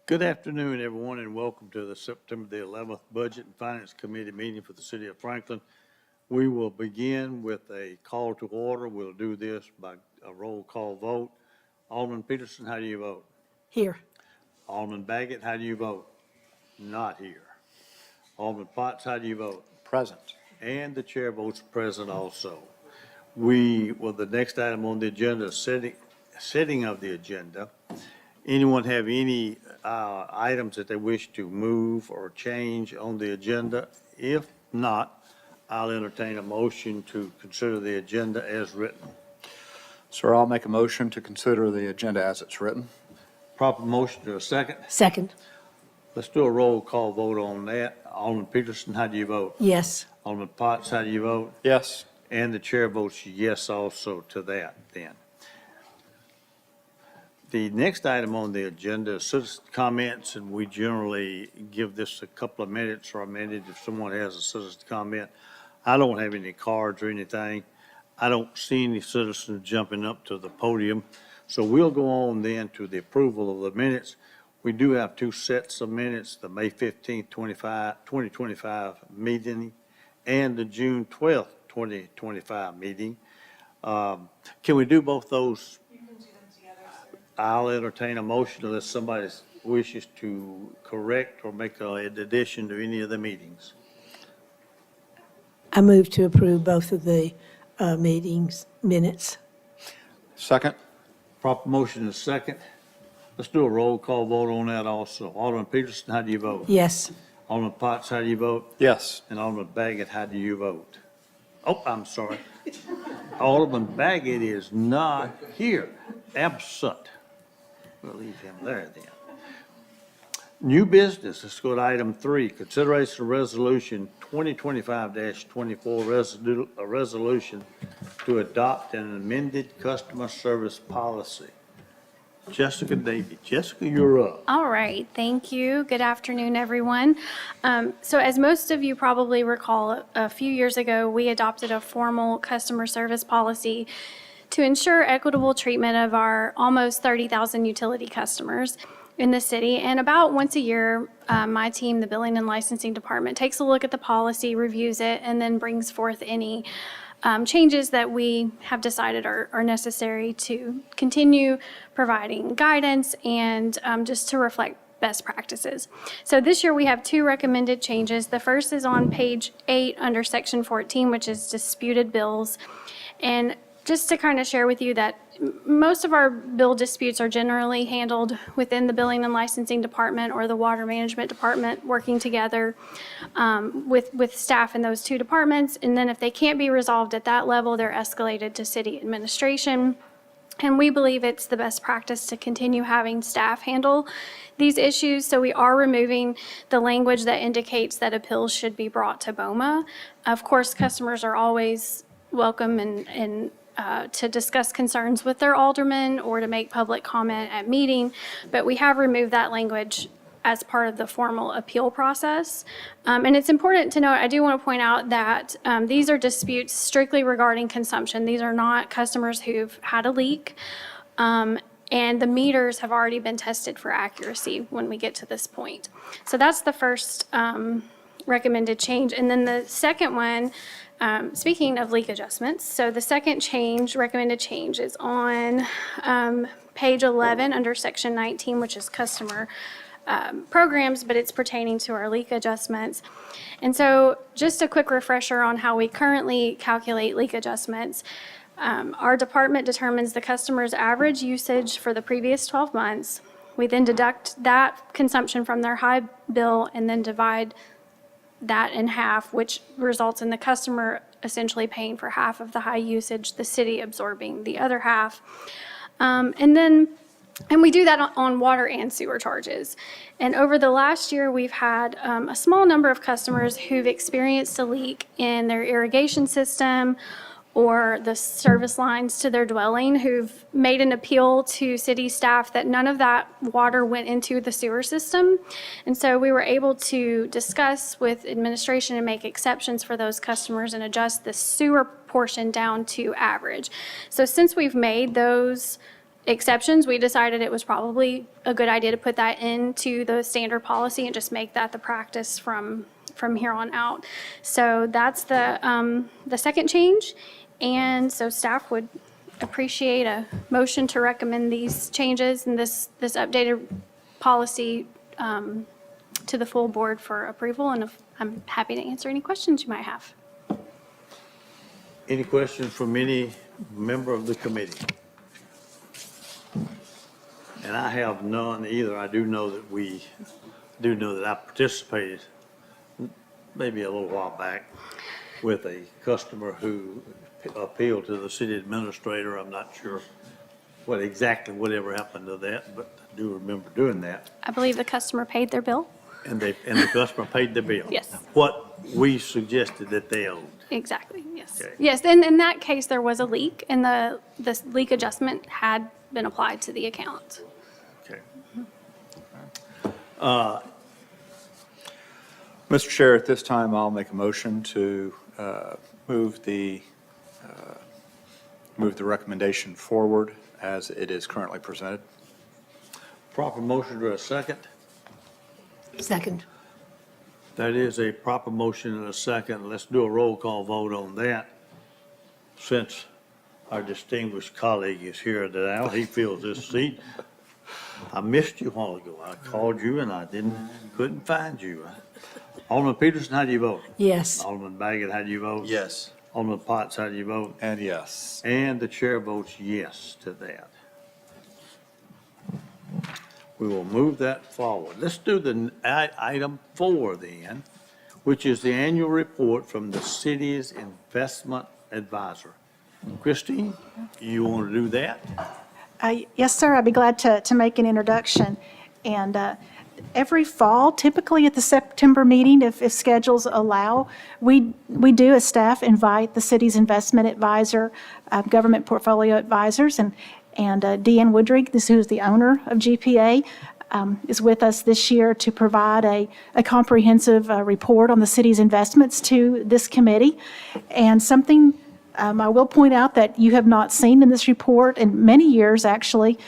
Good afternoon, everyone, and welcome to the September the 11th Budget and Finance Committee meeting for the City of Franklin. We will begin with a call to order. We'll do this by a roll call vote. Alderman Peterson, how do you vote? Here. Alderman Baggett, how do you vote? Not here. Alderman Potts, how do you vote? Present. And the chair votes present also. The next item on the agenda is setting of the agenda. Anyone have any items that they wish to move or change on the agenda? If not, I'll entertain a motion to consider the agenda as written. Sir, I'll make a motion to consider the agenda as it's written. Proper motion to a second. Second. Let's do a roll call vote on that. Alderman Peterson, how do you vote? Yes. Alderman Potts, how do you vote? Yes. And the chair votes yes also to that then. The next item on the agenda is citizen comments, and we generally give this a couple of minutes or a minute if someone has a citizen comment. I don't have any cards or anything. I don't see any citizens jumping up to the podium. So we'll go on then to the approval of the minutes. We do have two sets of minutes, the May 15th, 2025 meeting and the June 12th, 2025 meeting. Can we do both those? I'll entertain a motion unless somebody wishes to correct or make an addition to any of the meetings. I move to approve both of the meetings minutes. Second. Proper motion is second. Let's do a roll call vote on that also. Alderman Peterson, how do you vote? Yes. Alderman Potts, how do you vote? Yes. And Alderman Baggett, how do you vote? Oh, I'm sorry. Alderman Baggett is not here, absent. We'll leave him there then. New business, let's go to item 3, consideration of resolution 2025-24, a resolution to adopt an amended customer service policy. Jessica Davy. Jessica, you're up. All right, thank you. Good afternoon, everyone. So as most of you probably recall, a few years ago, we adopted a formal customer service policy to ensure equitable treatment of our almost 30,000 utility customers in the city. And about once a year, my team, the Billing and Licensing Department, takes a look at the policy, reviews it, and then brings forth any changes that we have decided are necessary to continue providing guidance and just to reflect best practices. So this year we have two recommended changes. The first is on page 8 under section 14, which is disputed bills. And just to kind of share with you that most of our bill disputes are generally handled within the Billing and Licensing Department or the Water Management Department, working together with staff in those two departments. And then if they can't be resolved at that level, they're escalated to city administration. And we believe it's the best practice to continue having staff handle these issues. So we are removing the language that indicates that appeals should be brought to BOMA. Of course, customers are always welcome and to discuss concerns with their alderman or to make public comment at meeting, but we have removed that language as part of the formal appeal process. And it's important to note, I do want to point out that these are disputes strictly regarding consumption. These are not customers who've had a leak, and the meters have already been tested for accuracy when we get to this point. So that's the first recommended change. And then the second one, speaking of leak adjustments, so the second recommended change is on page 11 under section 19, which is customer programs, but it's pertaining to our leak adjustments. And so just a quick refresher on how we currently calculate leak adjustments. Our department determines the customer's average usage for the previous 12 months. We then deduct that consumption from their high bill and then divide that in half, which results in the customer essentially paying for half of the high usage, the city absorbing the other half. And we do that on water and sewer charges. And over the last year, we've had a small number of customers who've experienced a leak in their irrigation system or the service lines to their dwelling, who've made an appeal to city staff that none of that water went into the sewer system. And so we were able to discuss with administration and make exceptions for those customers and adjust the sewer portion down to average. So since we've made those exceptions, we decided it was probably a good idea to put that into the standard policy and just make that the practice from here on out. So that's the second change. And so staff would appreciate a motion to recommend these changes and this updated policy to the full board for approval. And I'm happy to answer any questions you might have. Any questions from any member of the committee? And I have none either. I do know that I participated maybe a little while back with a customer who appealed to the city administrator. I'm not sure whatever happened to that, but I do remember doing that. I believe the customer paid their bill. And the customer paid the bill. Yes. What we suggested that they owed. Exactly, yes. Okay. Yes, and in that case, there was a leak, and the leak adjustment had been applied to the account. Okay. Mr. Chair, at this time, I'll make a motion to move the recommendation forward as it is currently presented. Proper motion to a second. Second. That is a proper motion and a second. Let's do a roll call vote on that. Since our distinguished colleague is here now, he fills this seat. I missed you a while ago. I called you and I couldn't find you. Alderman Peterson, how do you vote? Yes. Alderman Baggett, how do you vote? Yes. Alderman Potts, how do you vote? And yes. And the chair votes yes to that. We will move that forward. Let's do the item 4 then, which is the annual report from the city's investment advisor. Christine, you want to do that? Yes, sir. I'd be glad to make an introduction. And every fall, typically at the September meeting, if schedules allow, we do, as staff, invite the city's investment advisor, government portfolio advisors, and Deanne Woodring, who is the owner of GPA, is with us this year to provide a comprehensive report on the city's investments to this committee. And something I will point out that you have not seen in this report in many years, actually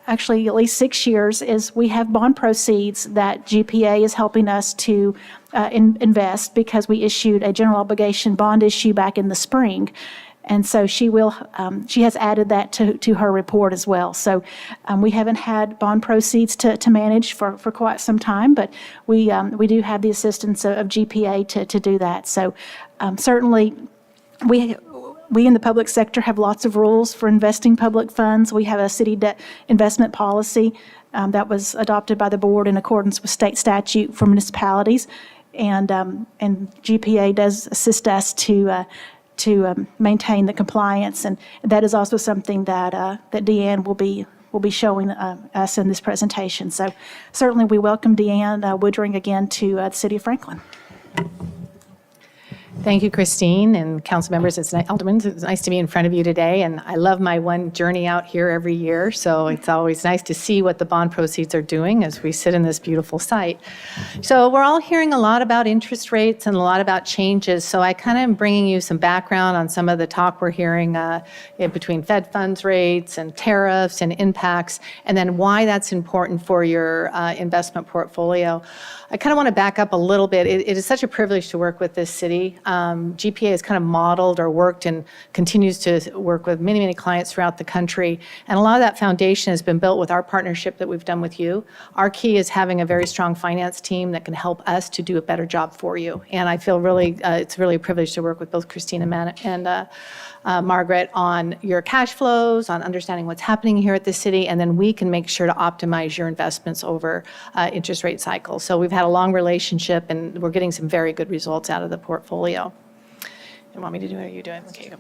at least 6 years, is we have bond proceeds that GPA is helping us to invest because we issued a general obligation bond issue back in the spring. And so she has added that to her report as well. So we haven't had bond proceeds to manage for quite some time, but we do have the assistance of GPA to do that. So certainly we in the public sector have lots of rules for investing public funds. We have a city debt investment policy that was adopted by the board in accordance with state statute for municipalities. And GPA does assist us to maintain the compliance, and that is also something that Deanne will be showing us in this presentation. So certainly we welcome Deanne Woodring again to the City of Franklin. Thank you, Christine, and council members. Alderman, it's nice to be in front of you today, and I love my one journey out here every year, so it's always nice to see what the bond proceeds are doing as we sit in this beautiful site. So we're all hearing a lot about interest rates and a lot about changes, so I kind of am bringing you some background on some of the talk we're hearing in between Fed funds rates and tariffs and impacts, and then why that's important for your investment portfolio. I kind of want to back up a little bit. It is such a privilege to work with this city. GPA has kind of modeled or worked and continues to work with many, many clients throughout the country. And a lot of that foundation has been built with our partnership that we've done with you. Our key is having a very strong finance team that can help us to do a better job for you. And I feel really, it's really a privilege to work with both Christine and Margaret on your cash flows, on understanding what's happening here at the city, and then we can make sure to optimize your investments over interest rate cycles. So we've had a long relationship, and we're getting some very good results out of the portfolio. You want me to do it, or are you doing? Okay.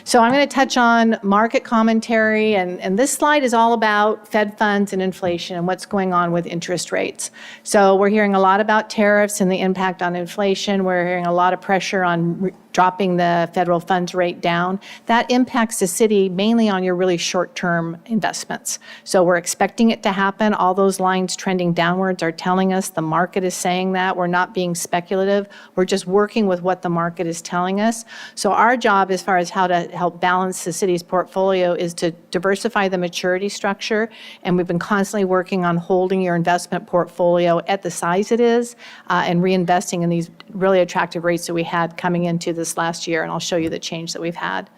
So I'm going to touch on market commentary, and this slide is all about Fed funds and inflation and what's going on with interest rates. So we're hearing a lot about tariffs and the impact on inflation. We're hearing a lot of pressure on dropping the federal funds rate down. That impacts the city mainly on your really short-term investments. So we're expecting it to happen. All those lines trending downwards are telling us the market is saying that. We're not being speculative. We're just working with what the market is telling us. So our job as far as how to to help balance the city's portfolio is to diversify the maturity structure. And we've been constantly working on holding your investment portfolio at the size it is and reinvesting in these really attractive rates that we had coming into this last year. And I'll show you the change that we've had.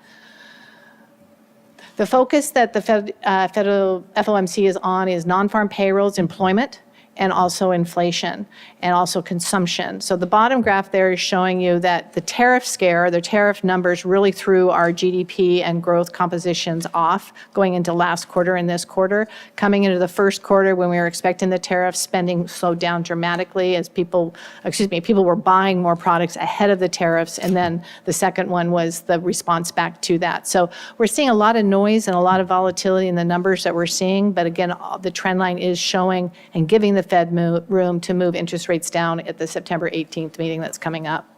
The focus that the federal FOMC is on is non-farm payrolls, employment, and also inflation, and also consumption. So the bottom graph there is showing you that the tariff scare, the tariff numbers really threw our GDP and growth compositions off going into last quarter and this quarter. Coming into the first quarter when we were expecting the tariff, spending slowed down dramatically as people were buying more products ahead of the tariffs, and then the second one was the response back to that. So we're seeing a lot of noise and a lot of volatility in the numbers that we're seeing, but again, the trend line is showing and giving the Fed room to move interest rates down at the September 18th meeting that's coming up.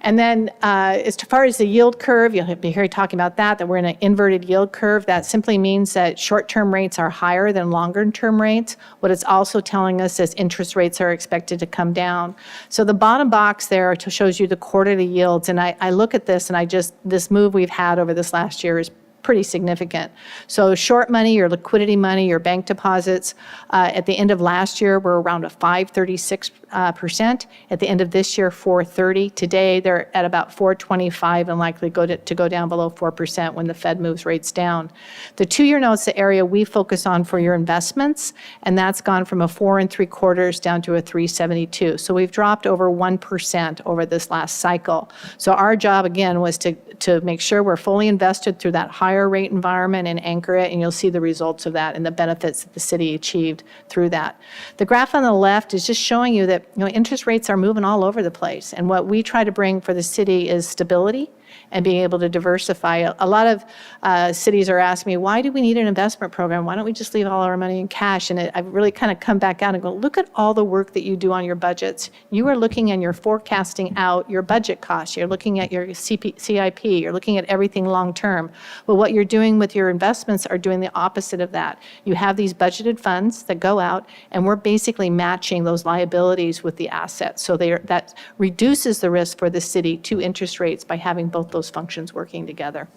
And then as far as the yield curve, you'll be hearing talking about that we're in an inverted yield curve. That simply means that short-term rates are higher than longer-term rates. What it's also telling us is interest rates are expected to come down. So the bottom box there shows you the quarterly yields. And I look at this and this move we've had over this last year is pretty significant. So short money, your liquidity money, your bank deposits, at the end of last year were around a 5.36%. At the end of this year, 4.30. Today, they're at about 4.25 and likely to go down below 4% when the Fed moves rates down. The 2-year note's the area we focus on for your investments, and that's gone from a 4.75 down to a 3.72. So we've dropped over 1% over this last cycle. So our job, again, was to make sure we're fully invested through that higher rate environment and anchor it, and you'll see the results of that and the benefits that the city achieved through that. The graph on the left is just showing you that interest rates are moving all over the place, and what we try to bring for the city is stability and being able to diversify. A lot of cities are asking me, why do we need an investment program? Why don't we just leave all our money in cash? And I've really kind of come back out and go, look at all the work that you do on your budgets. You are looking and you're forecasting out your budget costs. You're looking at your CIP. You're looking at everything long term. Well, what you're doing with your investments are doing the opposite of that. You have these budgeted funds that go out, and we're basically matching those liabilities with the assets. So that reduces the risk for the city to interest rates by having both those functions working together.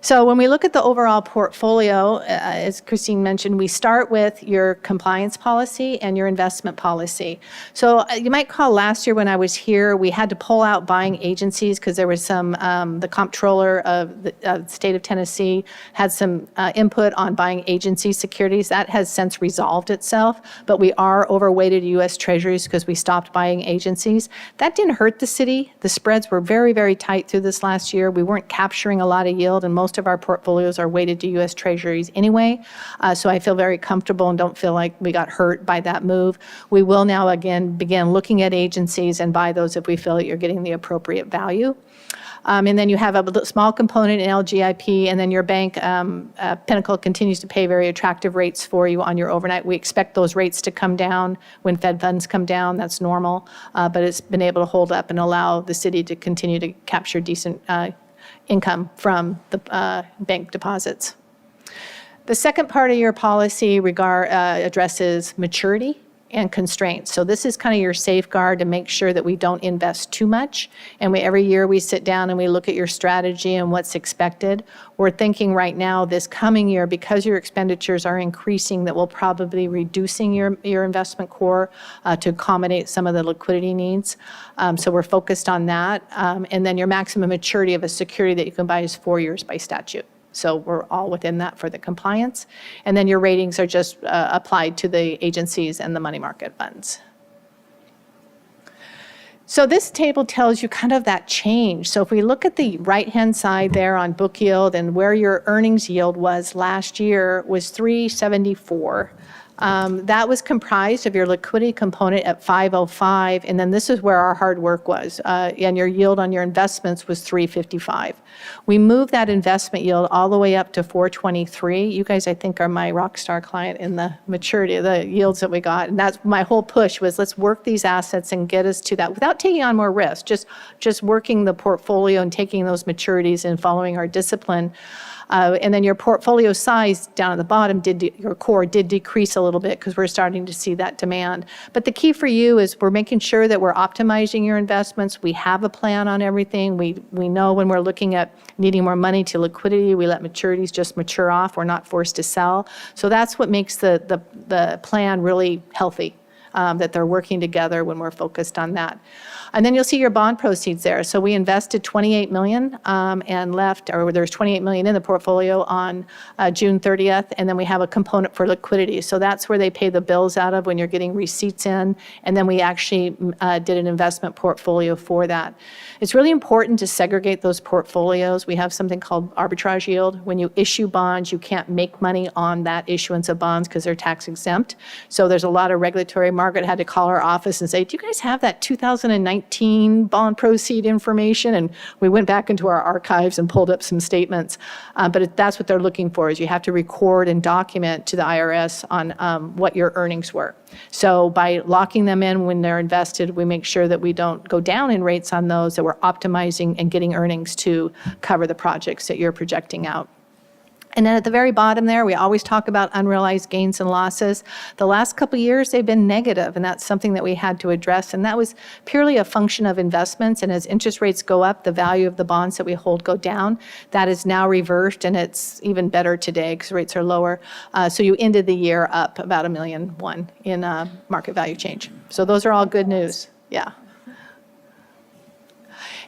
So when we look at the overall portfolio, as Christine mentioned, we start with your compliance policy and your investment policy. So you might recall last year when I was here, we had to pull out buying agencies because there was some, the comptroller of the state of Tennessee had some input on buying agency securities. That has since resolved itself, but we are overweighted U.S. Treasuries because we stopped buying agencies. That didn't hurt the city. The spreads were very, very tight through this last year. We weren't capturing a lot of yield, and most of our portfolios are weighted to U.S. Treasuries anyway. So I feel very comfortable and don't feel like we got hurt by that move. We will now again begin looking at agencies and buy those if we feel that you're getting the appropriate value. And then you have a small component in LGIP, and then your bank, Pinnacle, continues to pay very attractive rates for you on your overnight. We expect those rates to come down when Fed funds come down. That's normal, but it's been able to hold up and allow the city to continue to capture decent income from the bank deposits. The second part of your policy addresses maturity and constraints. So this is kind of your safeguard to make sure that we don't invest too much. And every year we sit down and we look at your strategy and what's expected. We're thinking right now this coming year, because your expenditures are increasing, that we'll probably be reducing your investment core to accommodate some of the liquidity needs. So we're focused on that. And then your maximum maturity of a security that you can buy is 4 years by statute. So we're all within that for the compliance. And then your ratings are just applied to the agencies and the money market funds. So this table tells you kind of that change. So if we look at the right-hand side there on book yield and where your earnings yield was last year was 374. That was comprised of your liquidity component at 505, and then this is where our hard work was, and your yield on your investments was 355. We moved that investment yield all the way up to 423. You guys, I think, are my rock star client in the maturity of the yields that we got, and that's my whole push was let's work these assets and get us to that without taking on more risk, just working the portfolio and taking those maturities and following our discipline. And then your portfolio size down at the bottom, your core did decrease a little bit because we're starting to see that demand. But the key for you is we're making sure that we're optimizing your investments. We have a plan on everything. We know when we're looking at needing more money to liquidity, we let maturities just mature off. We're not forced to sell. So that's what makes the plan really healthy, that they're working together when we're focused on that. And then you'll see your bond proceeds there. So we invested $28 million and left, or there's $28 million in the portfolio on June 30th, and then we have a component for liquidity. So that's where they pay the bills out of when you're getting receipts in, and then we actually did an investment portfolio for that. It's really important to segregate those portfolios. We have something called arbitrage yield. When you issue bonds, you can't make money on that issuance of bonds because they're tax exempt. So there's a lot of regulatory. Margaret had to call our office and say, do you guys have that 2019 bond proceed information? And we went back into our archives and pulled up some statements. But that's what they're looking for, is you have to record and document to the IRS on what your earnings were. So by locking them in when they're invested, we make sure that we don't go down in rates on those, that we're optimizing and getting earnings to cover the projects that you're projecting out. And then at the very bottom there, we always talk about unrealized gains and losses. The last couple of years, they've been negative, and that's something that we had to address. And that was purely a function of investments. And as interest rates go up, the value of the bonds that we hold go down. That is now reversed, and it's even better today because rates are lower. So you ended the year up about $1.1 million in market value change. So those are all good news. Yeah.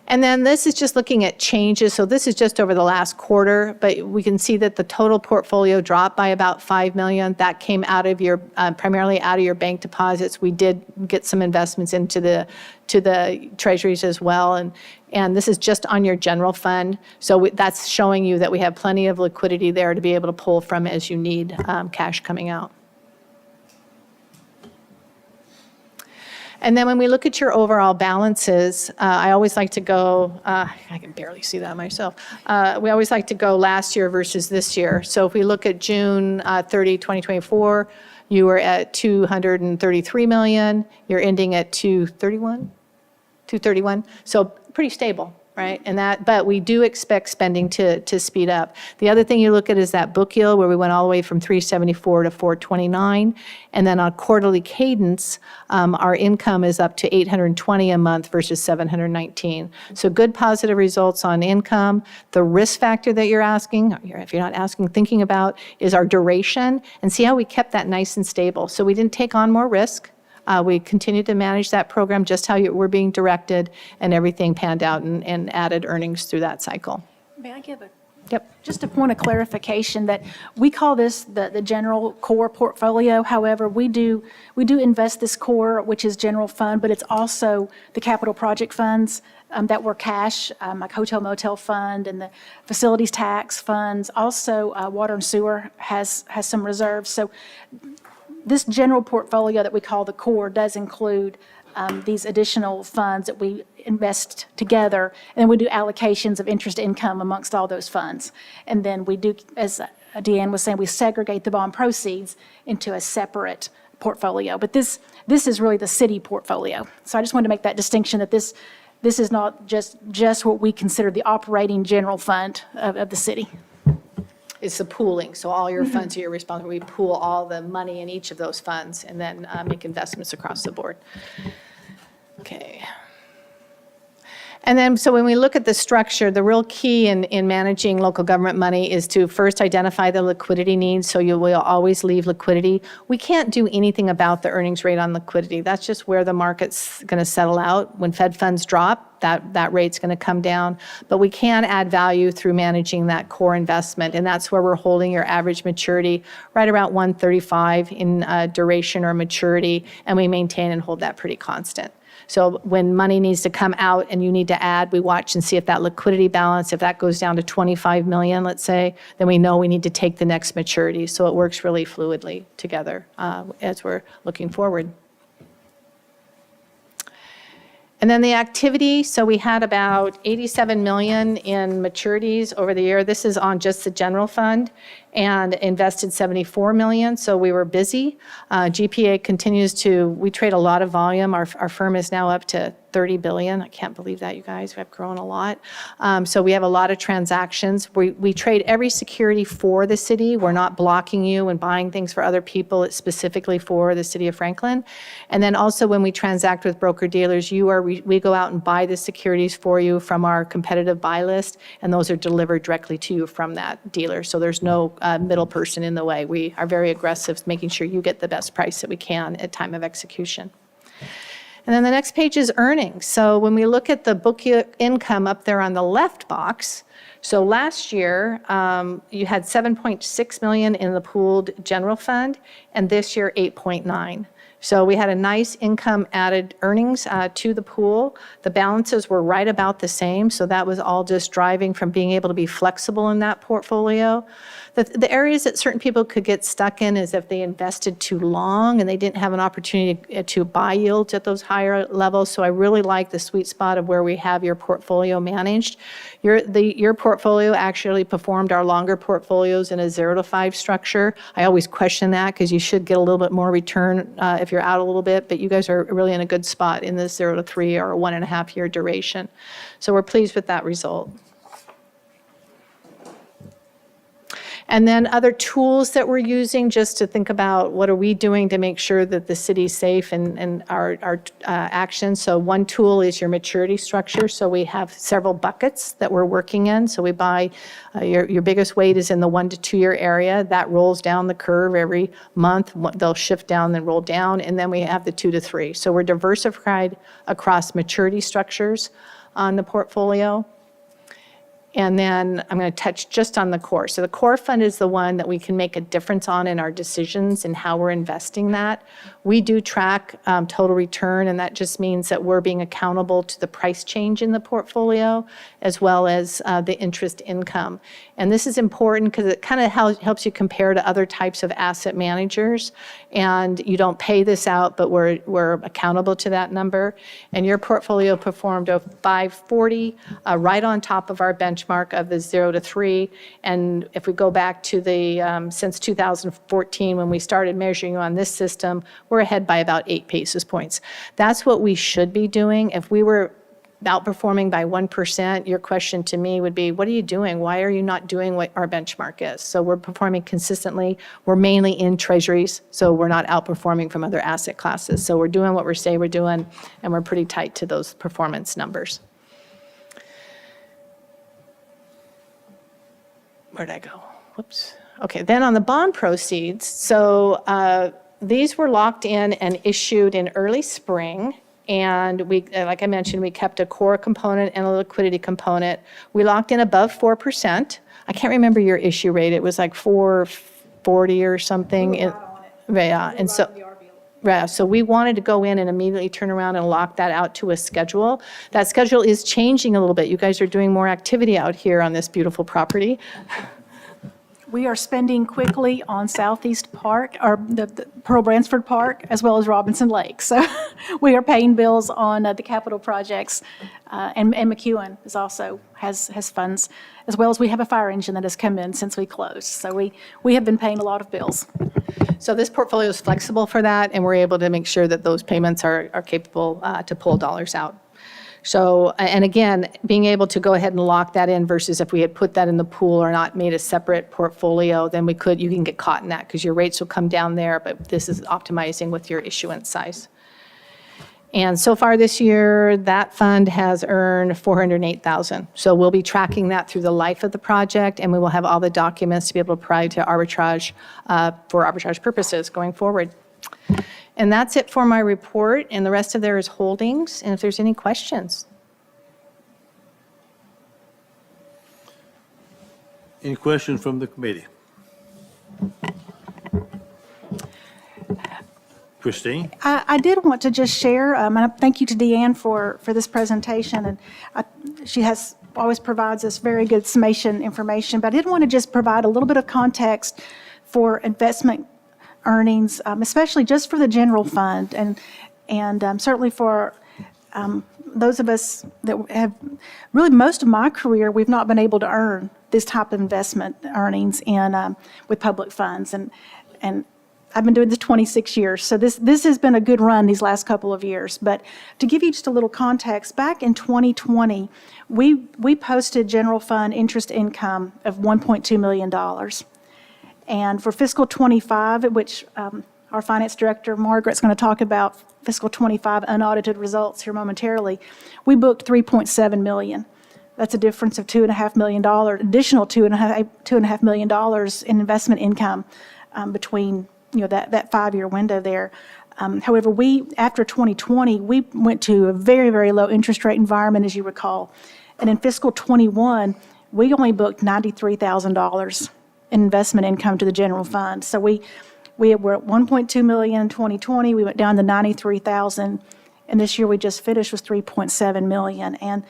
And then this is just looking at changes. So this is just over the last quarter, but we can see that the total portfolio dropped by about $5 million. That came out of your, primarily out of your bank deposits. We did get some investments into the treasuries as well. And this is just on your general fund. So that's showing you that we have plenty of liquidity there to be able to pull from as you need cash coming out. And then when we look at your overall balances, I always like to go, I can barely see that myself. We always like to go last year versus this year. So if we look at June 30, 2024, you were at $233 million. You're ending at 231. So pretty stable. Right, but we do expect spending to speed up. The other thing you look at is that book yield, where we went all the way from 374 to 429, and then on quarterly cadence, our income is up to 820 a month versus 719. So good positive results on income. The risk factor that you're asking, if you're not asking, thinking about, is our duration, and see how we kept that nice and stable. So we didn't take on more risk. We continued to manage that program just how we're being directed, and everything panned out and added earnings through that cycle. May I give Yep. just a point of clarification that we call this the general core portfolio. However, we do invest this core, which is general fund, but it's also the capital project funds that were cash, like hotel motel fund and the facilities tax funds. Also, water and sewer has some reserves. So this general portfolio that we call the core does include these additional funds that we invest together, and we do allocations of interest income amongst all those funds. And then we do, as Deanne was saying, we segregate the bond proceeds into a separate portfolio. But this is really the city portfolio. So I just wanted to make that distinction, that this is not just what we consider the operating general fund of the city. It's the pooling, so all your funds are your responsibility. We pool all the money in each of those funds and then make investments across the board. Okay. And then, so when we look at the structure, the real key in managing local government money is to first identify the liquidity needs, so you will always leave liquidity. We can't do anything about the earnings rate on liquidity. That's just where the market's going to settle out. When Fed funds drop, that rate's going to come down. But we can add value through managing that core investment, and that's where we're holding your average maturity right around 135 in duration or maturity, and we maintain and hold that pretty constant. So when money needs to come out and you need to add, we watch and see if that liquidity balance, if that goes down to 25 million, let's say, then we know we need to take the next maturity. So it works really fluidly together as we're looking forward. And then the activity, so we had about 87 million in maturities over the year. This is on just the general fund, and invested 74 million, so we were busy. GPA continues to, we trade a lot of volume. Our firm is now up to 30 billion. I can't believe that, you guys. We've grown a lot. So we have a lot of transactions. We trade every security for the city. We're not blocking you and buying things for other people. It's specifically for the city of Franklin. And then also when we transact with broker-dealers, we go out and buy the securities for you from our competitive buy list, and those are delivered directly to you from that dealer. So there's no middle person in the way. We are very aggressive, making sure you get the best price that we can at time of execution. And then the next page is earnings. So when we look at the book income up there on the left box, so last year you had 7.6 million in the pooled general fund, and this year 8.9. So we had a nice income added earnings to the pool. The balances were right about the same, so that was all just driving from being able to be flexible in that portfolio. The areas that certain people could get stuck in is if they invested too long and they didn't have an opportunity to buy yields at those higher levels. So I really like the sweet spot of where we have your portfolio managed. Your portfolio actually performed our longer portfolios in a 0 to 5 structure. I always question that because you should get a little bit more return if you're out a little bit, but you guys are really in a good spot in this 0 to 3 or 1.5 year duration. So we're pleased with that result. And then other tools that we're using just to think about what are we doing to make sure that the city's safe and our actions. So one tool is your maturity structure. So we have several buckets that we're working in. So we buy, your biggest weight is in the 1 to 2 year area. That rolls down the curve every month. They'll shift down, then roll down. And then we have the 2 to 3. So we're diversified across maturity structures on the portfolio. And then I'm going to touch just on the core. So the core fund is the one that we can make a difference on in our decisions and how we're investing that. We do track total return, and that just means that we're being accountable to the price change in the portfolio as well as the interest income. And this is important because it kind of helps you compare to other types of asset managers. And you don't pay this out, but we're accountable to that number. And your portfolio performed a 540, right on top of our benchmark of the 0 to 3. And if we go back to the since 2014 when we started measuring on this system, we're ahead by about 8 basis points. That's what we should be doing. If we were outperforming by 1%, your question to me would be, what are you doing? Why are you not doing what our benchmark is? So we're performing consistently. We're mainly in treasuries, so we're not outperforming from other asset classes. So we're doing what we say we're doing, and we're pretty tight to those performance numbers. Where'd I go? Whoops. Okay, then on the bond proceeds, so these were locked in and issued in early spring. And we, like I mentioned, we kept a core component and a liquidity component. We locked in above 4%. I can't remember your issue rate. It was like 440 or something. Yeah, and so. Yeah, so we wanted to go in and immediately turn around and lock that out to a schedule. That schedule is changing a little bit. You guys are doing more activity out here on this beautiful property. We are spending quickly on Southeast Park, or the Pearl Bransford Park, as well as Robinson Lake. So we are paying bills on the capital projects, and McEwen is also has funds, as well as we have a fire engine that has come in since we closed. So we have been paying a lot of bills. So this portfolio is flexible for that, and we're able to make sure that those payments are capable to pull dollars out. So, and again, being able to go ahead and lock that in versus if we had put that in the pool or not made a separate portfolio, then you can get caught in that because your rates will come down there, but this is optimizing with your issuance size. And so far this year, that fund has earned $408,000. So we'll be tracking that through the life of the project, and we will have all the documents to be able to provide to arbitrage for arbitrage purposes going forward. And that's it for my report, and the rest of there is holdings, and if there's any questions. Any questions from the committee? Christine? I did want to just share, and thank you to Deanne for this presentation, and she always provides us very good summation information, but I did want to just provide a little bit of context for investment earnings, especially just for the general fund, and certainly for those of us that have, really most of my career, we've not been able to earn this type of investment earnings in with public funds, and I've been doing this 26 years, so this has been a good run these last couple of years. But to give you just a little context, back in 2020, we posted general fund interest income of $1.2 million. And for fiscal '25, which our finance director, Margaret's going to talk about fiscal '25 unaudited results here momentarily, we booked $3.7 million. That's a difference of $2.5 million, additional $2.5 million in investment income between that 5-year window there. However, after 2020, we went to a very, very low interest rate environment, as you recall. And in fiscal '21, we only booked $93,000 in investment income to the general fund. So we were at $1.2 million in 2020. We went down to $93,000, and this year we just finished with $3.7 million. And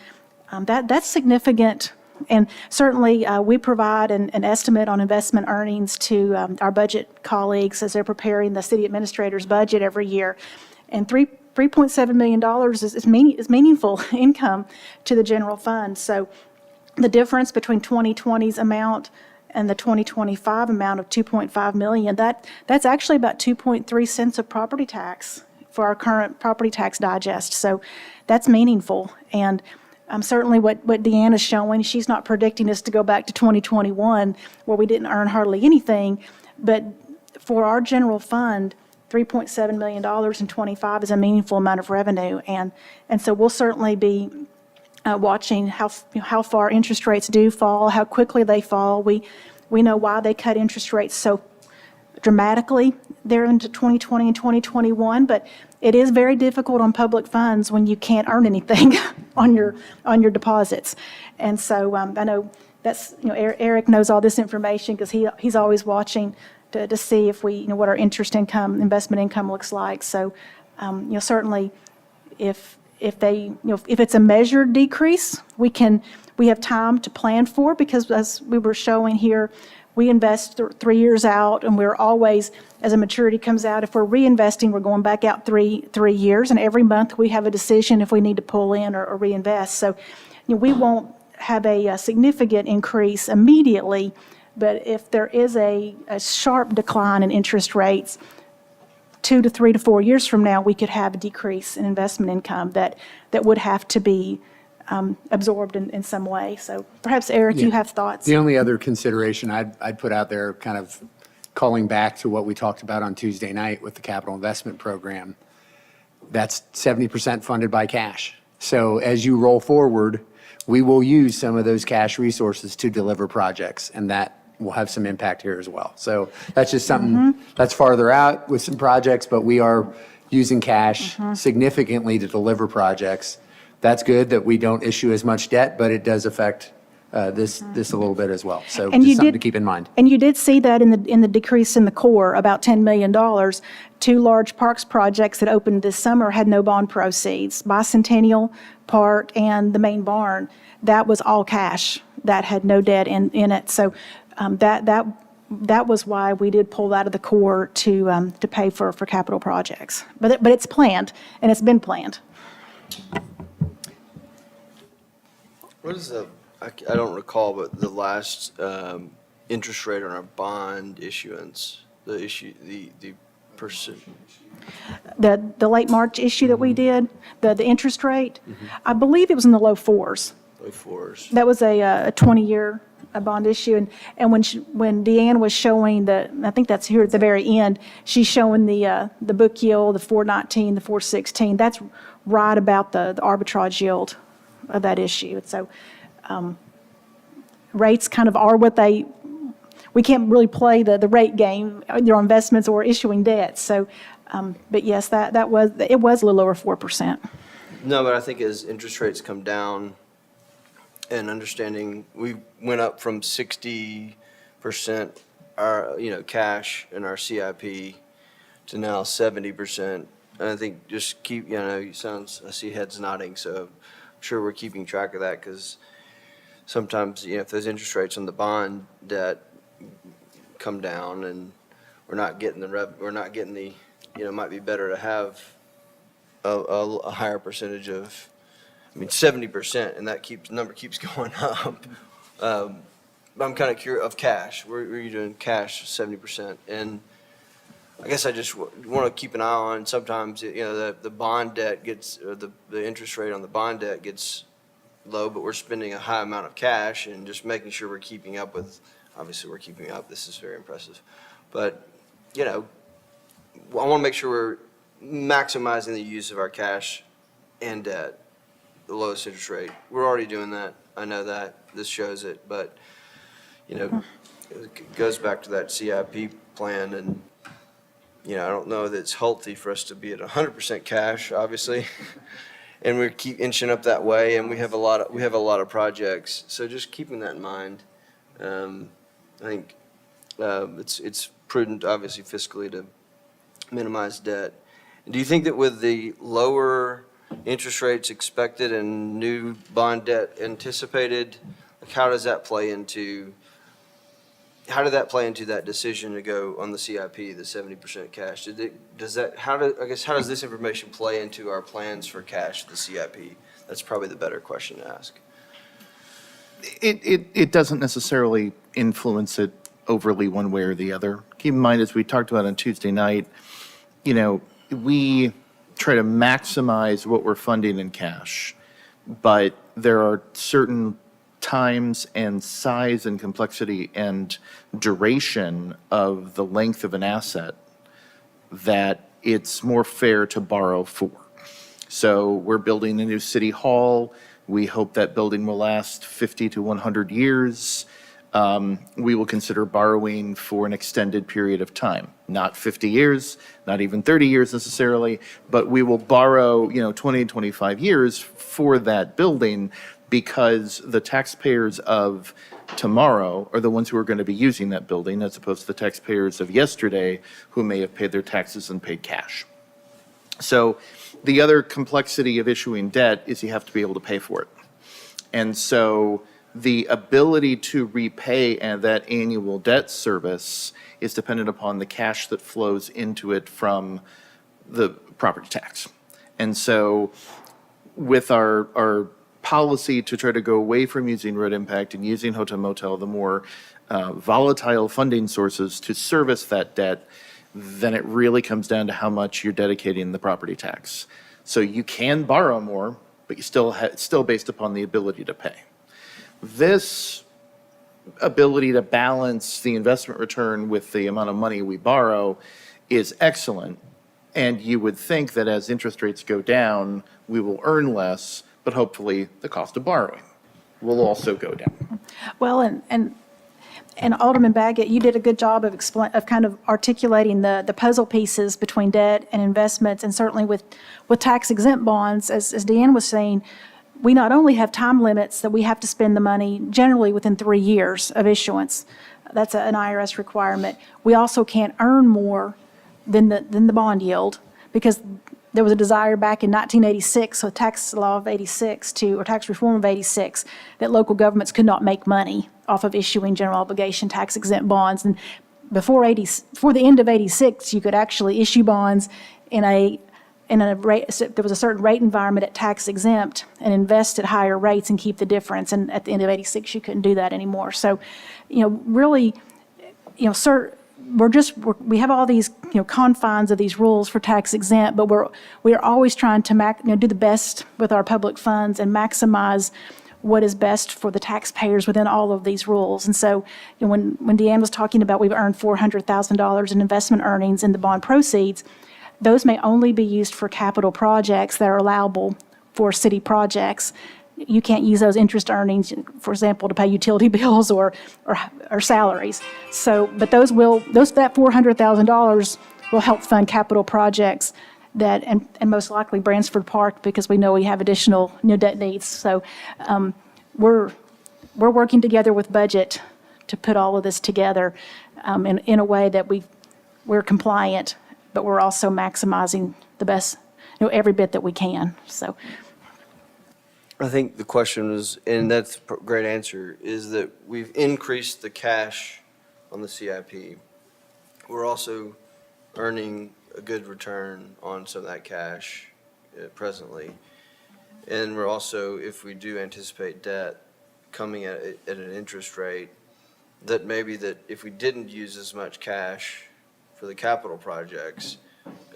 that's significant. And certainly, we provide an estimate on investment earnings to our budget colleagues as they're preparing the city administrator's budget every year. And $3.7 million is meaningful income to the general fund. So the difference between 2020's amount and the 2025 amount of $2.5 million, that's actually about 2.3 cents of property tax for our current property tax digest. So that's meaningful. And certainly what Deanna's showing, she's not predicting us to go back to 2021 where we didn't earn hardly anything. But for our general fund, $3.7 million in '25 is a meaningful amount of revenue. And so we'll certainly be watching how far interest rates do fall, how quickly they fall. We know why they cut interest rates so dramatically there into 2020 and 2021, but it is very difficult on public funds when you can't earn anything on your deposits. And so I know that's, Eric knows all this information because he's always watching to see if what our interest income, investment income looks like. So, certainly if it's a measured decrease, we have time to plan for, because as we were showing here, we invest 3 years out, and we're always, as a maturity comes out, if we're reinvesting, we're going back out three years, and every month we have a decision if we need to pull in or reinvest. So, we won't have a significant increase immediately, but if there is a sharp decline in interest rates, 2 to 3 to 4 years from now, we could have a decrease in investment income that would have to be absorbed in some way. So perhaps, Eric, you have thoughts? The only other consideration I'd put out there, kind of calling back to what we talked about on Tuesday night with the capital investment program, that's 70% funded by cash. So as you roll forward, we will use some of those cash resources to deliver projects, and that will have some impact here as well. So that's just something that's farther out with some projects, but we are using cash significantly to deliver projects. That's good that we don't issue as much debt, but it does affect this a little bit as well. So And just you something did- to keep in mind. And you did see that in the decrease in the core, about $10 million. 2 large parks projects that opened this summer had no bond proceeds. Bicentennial Park and the main barn, that was all cash. That had no debt in it. So that was why we did pull out of the core to pay for capital projects. But it's planned, and it's been planned. What is I don't recall, but the last interest rate on our bond issuance, the percent. The late March issue that we did, the interest rate, I believe it was in the low 4s. Low 4s. That was a 20-year bond issue. And when Deanne was showing I think that's here at the very end, she's showing the book yield, the 4.19, the 4.16. That's right about the arbitrage yield of that issue. So rates kind of are what we can't really play the rate game, either on investments or issuing debt. So, but yes, it was a little over 4%. No, but I think as interest rates come down, and understanding we went up from 60% our cash in our CIP to now 70%. And I think just keep I see heads nodding, so I'm sure we're keeping track of that, because sometimes if those interest rates on the bond debt come down and we're not getting the might be better to have a higher percentage of 70%, and that number keeps going up. I'm kind of curious of cash. Where are you doing cash 70%? And I guess I just want to keep an eye on, sometimes, the bond debt gets, or the interest rate on the bond debt gets low, but we're spending a high amount of cash, and just making sure we're keeping up with, obviously, we're keeping up, this is very impressive. But, I want to make sure we're maximizing the use of our cash and debt, the lowest interest rate. We're already doing that, I know that, this shows it, but, it goes back to that CIP plan, and, I don't know that it's healthy for us to be at 100% cash, obviously. And we keep inching up that way, and we have a lot of projects. So just keeping that in mind, I think it's prudent, obviously fiscally, to minimize debt. Do you think that with the lower interest rates expected and new bond debt anticipated, like how did that play into that decision to go on the CIP, the 70% cash? How does this information play into our plans for cash, the CIP? That's probably the better question to ask. It doesn't necessarily influence it overly one way or the other. Keep in mind, as we talked about on Tuesday night, we try to maximize what we're funding in cash, but there are certain times and size and complexity and duration of the length of an asset that it's more fair to borrow for. So we're building a new city hall. We hope that building will last 50 to 100 years. We will consider borrowing for an extended period of time, not 50 years, not even 30 years necessarily, but we will borrow, 20 to 25 years for that building, because the taxpayers of tomorrow are the ones who are going to be using that building, as opposed to the taxpayers of yesterday who may have paid their taxes and paid cash. So the other complexity of issuing debt is you have to be able to pay for it. And so the ability to repay that annual debt service is dependent upon the cash that flows into it from the property tax. And so with our policy to try to go away from using road impact and using hotel motel, the more volatile funding sources to service that debt, then it really comes down to how much you're dedicating the property tax. So you can borrow more, but you it's still based upon the ability to pay. This ability to balance the investment return with the amount of money we borrow is excellent. And you would think that as interest rates go down, we will earn less, but hopefully the cost of borrowing will also go down. Well, and Alderman Baggett, you did a good job of kind of articulating the puzzle pieces between debt and investments, and certainly with tax exempt bonds, as Deanne was saying, we not only have time limits that we have to spend the money generally within 3 years of issuance. That's an IRS requirement. We also can't earn more than the bond yield, because there was a desire back in 1986, so tax law of 86 or tax reform of 86, that local governments could not make money off of issuing general obligation tax exempt bonds. And before the end of 86, you could actually issue bonds in a rate, there was a certain rate environment at tax exempt, and invest at higher rates and keep the difference. And at the end of 86, you couldn't do that anymore. So, really, sir, we have all these, confines of these rules for tax exempt, but we are always trying to do the best with our public funds and maximize what is best for the taxpayers within all of these rules. And so, when Deanne was talking about we've earned $400,000 in investment earnings in the bond proceeds, those may only be used for capital projects that are allowable for city projects. You can't use those interest earnings, for example, to pay utility bills or salaries. So, but that $400,000 will help fund capital projects that, and most likely Bransford Park, because we know we have additional debt needs. So, we're working together with budget to put all of this together in a way that we're compliant, but we're also maximizing the best, every bit that we can. So. I think the question was, and that's a great answer, is that we've increased the cash on the CIP. We're also earning a good return on some of that cash presently. And we're also, if we do anticipate debt coming at an interest rate, that maybe that if we didn't use as much cash for the capital projects,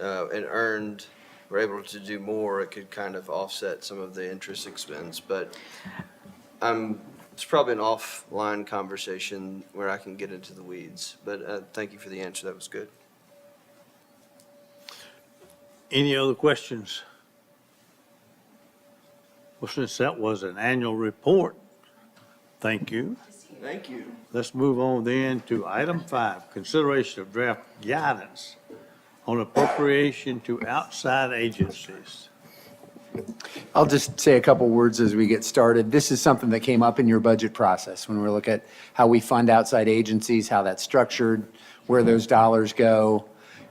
and we're able to do more, it could kind of offset some of the interest expense. But it's probably an offline conversation where I can get into the weeds. But thank you for the answer. That was good. Any other questions? Well, since that was an annual report, thank you. Thank you. Let's move on then to item 5, consideration of draft guidance on appropriation to outside agencies. I'll just say a couple words as we get started. This is something that came up in your budget process when we look at how we fund outside agencies, how that's structured, where those dollars go.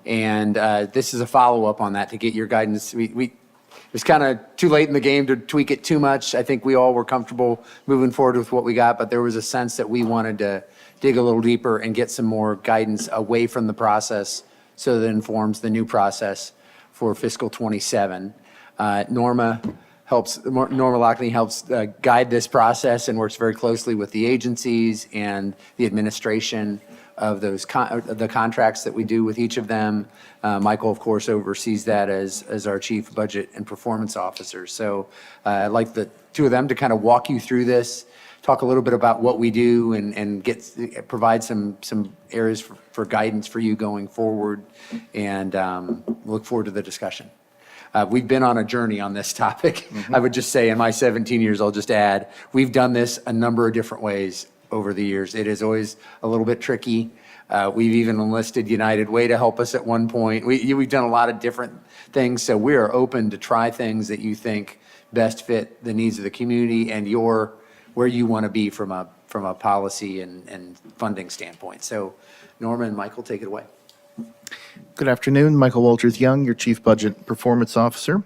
And this is a follow-up on that to get your guidance. It was kind of too late in the game to tweak it too much. I think we all were comfortable moving forward with what we got, but there was a sense that we wanted to dig a little deeper and get some more guidance away from the process so that it informs the new process for fiscal '27. Norma Lockney helps guide this process and works very closely with the agencies and the administration of those the contracts that we do with each of them. Michael, of course, oversees that as our chief budget and performance officer. So I'd like the two of them to kind of walk you through this, talk a little bit about what we do, and provide some areas for guidance for you going forward, and look forward to the discussion. We've been on a journey on this topic. I would just say in my 17 years, I'll just add, we've done this a number of different ways over the years. It is always a little bit tricky. We've even enlisted United Way to help us at one point. We've done a lot of different things, so we are open to try things that you think best fit the needs of the community and where you want to be from a policy and funding standpoint. So Norma and Michael, take it away. Good afternoon, Michael Walters-Young, your Chief Budget Performance Officer.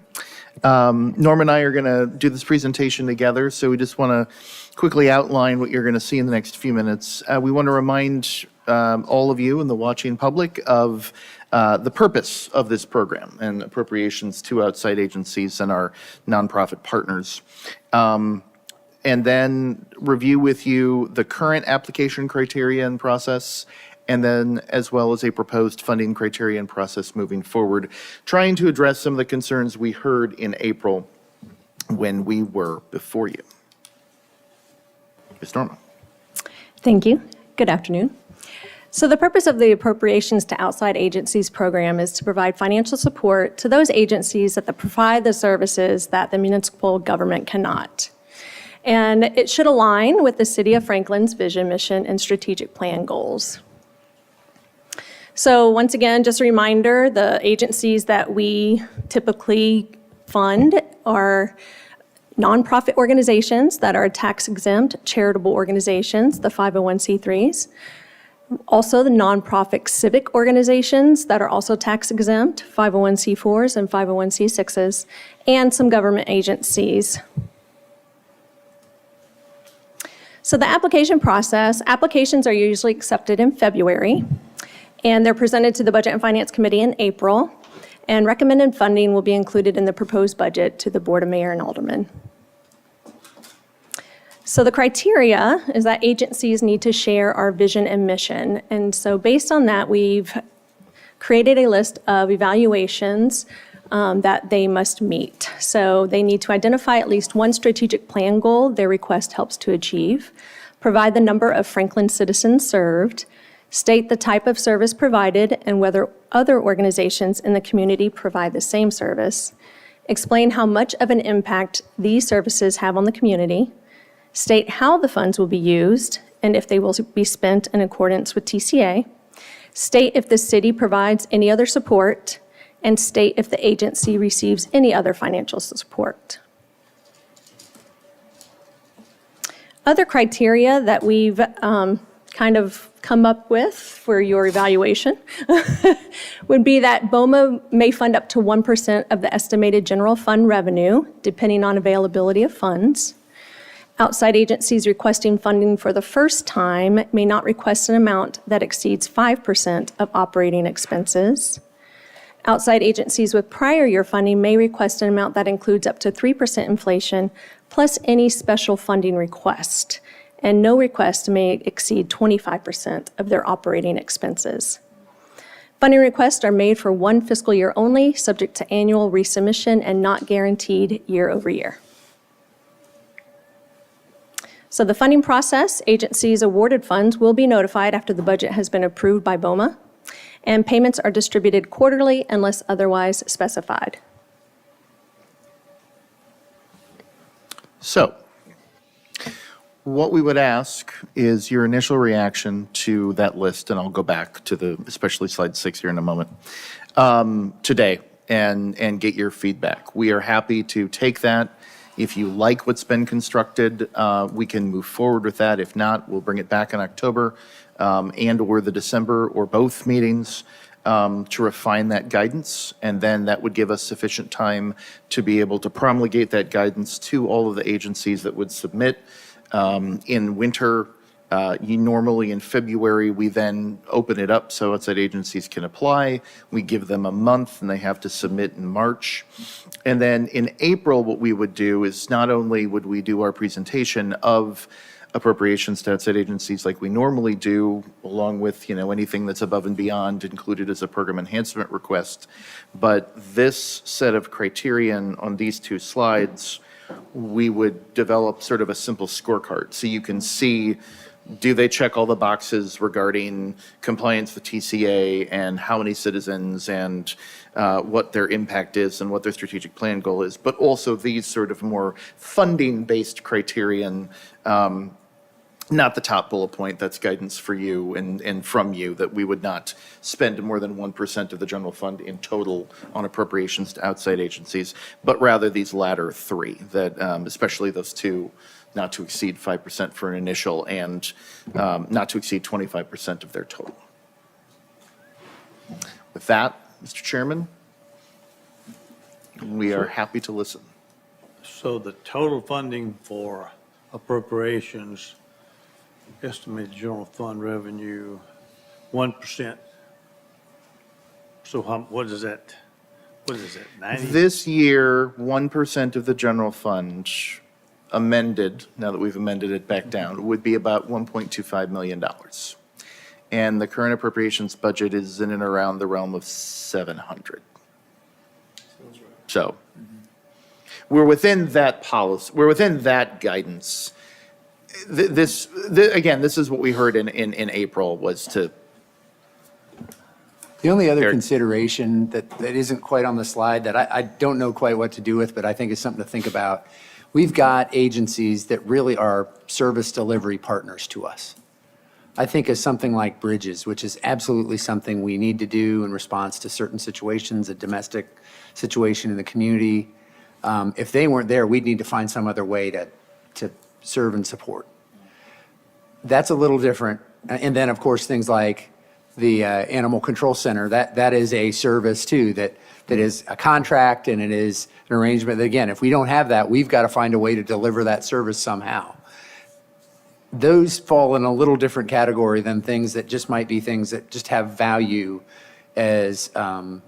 Norm and I are going to do this presentation together, so we just want to quickly outline what you're going to see in the next few minutes. We want to remind all of you and the watching public of the purpose of this program and appropriations to outside agencies and our nonprofit partners. And then review with you the current application criteria and process, and then as well as a proposed funding criteria and process moving forward, trying to address some of the concerns we heard in April when we were before you. Ms. Norma. Thank you. Good afternoon. So the purpose of the Appropriations to Outside Agencies program is to provide financial support to those agencies that provide the services that the municipal government cannot. And it should align with the City of Franklin's vision, mission, and strategic plan goals. So once again, just a reminder, the agencies that we typically fund are nonprofit organizations that are tax-exempt, charitable organizations, the 501c3s. Also, the nonprofit civic organizations that are also tax-exempt, 501c4s and 501c6s, and some government agencies. So the application process, applications are usually accepted in February, and they're presented to the Budget and Finance Committee in April, and recommended funding will be included in the proposed budget to the Board of Mayor and Aldermen. So the criteria is that agencies need to share our vision and mission. And so based on that, we've created a list of evaluations that they must meet. So they need to identify at least one strategic plan goal their request helps to achieve, provide the number of Franklin citizens served, state the type of service provided and whether other organizations in the community provide the same service, explain how much of an impact these services have on the community, state how the funds will be used and if they will be spent in accordance with TCA, state if the city provides any other support, and state if the agency receives any other financial support. Other criteria that we've kind of come up with for your evaluation would be that BOMA may fund up to 1% of the estimated general fund revenue, depending on availability of funds. Outside agencies requesting funding for the first time may not request an amount that exceeds 5% of operating expenses. Outside agencies with prior year funding may request an amount that includes up to 3% inflation plus any special funding request, and no request may exceed 25% of their operating expenses. Funding requests are made for one fiscal year only, subject to annual resubmission and not guaranteed year over year. So the funding process, agencies awarded funds will be notified after the budget has been approved by BOMA, and payments are distributed quarterly unless otherwise specified. So, what we would ask is your initial reaction to that list, and I'll go back to especially slide 6 here in a moment, today, and get your feedback. We are happy to take that. If you like what's been constructed, we can move forward with that. If not, we'll bring it back in October, and/or the December, or both meetings, to refine that guidance, and then that would give us sufficient time to be able to promulgate that guidance to all of the agencies that would submit. In winter, normally in February, we then open it up so outside agencies can apply. We give them a month, and they have to submit in March. And then in April, what we would do is not only would we do our presentation of appropriations to outside agencies like we normally do, along with, anything that's above and beyond included as a program enhancement request. But this set of criterion on these 2 slides, we would develop sort of a simple scorecard. So you can see, do they check all the boxes regarding compliance with TCA and how many citizens and what their impact is and what their strategic plan goal is, but also these sort of more funding-based criterion, not the top bullet point, that's guidance for you and from you, that we would not spend more than 1% of the general fund in total on appropriations to outside agencies, but rather these latter 3, that especially those 2, not to exceed 5% for an initial and not to exceed 25% of their total. With that, Mr. Chairman, we are happy to listen. So the total funding for appropriations, estimated general fund revenue, 1%. So what is that? What is it, 90? This year, 1% of the general fund amended, now that we've amended it back down, would be about $1.25 million. And the current appropriations budget is in and around the realm of 700. So we're within that policy, we're within that guidance. Again, this is what we heard in April, was to. The only other Eric. consideration that isn't quite on the slide that I don't know quite what to do with, but I think is something to think about. We've got agencies that really are service delivery partners to us. I think of something like bridges, which is absolutely something we need to do in response to certain situations, a domestic situation in the community. If they weren't there, we'd need to find some other way to serve and support. That's a little different. And then, of course, things like the Animal Control Center, that is a service too, that is a contract and it is an arrangement that, again, if we don't have that, we've got to find a way to deliver that service somehow. Those fall in a little different category than things that just might be things that just have value as a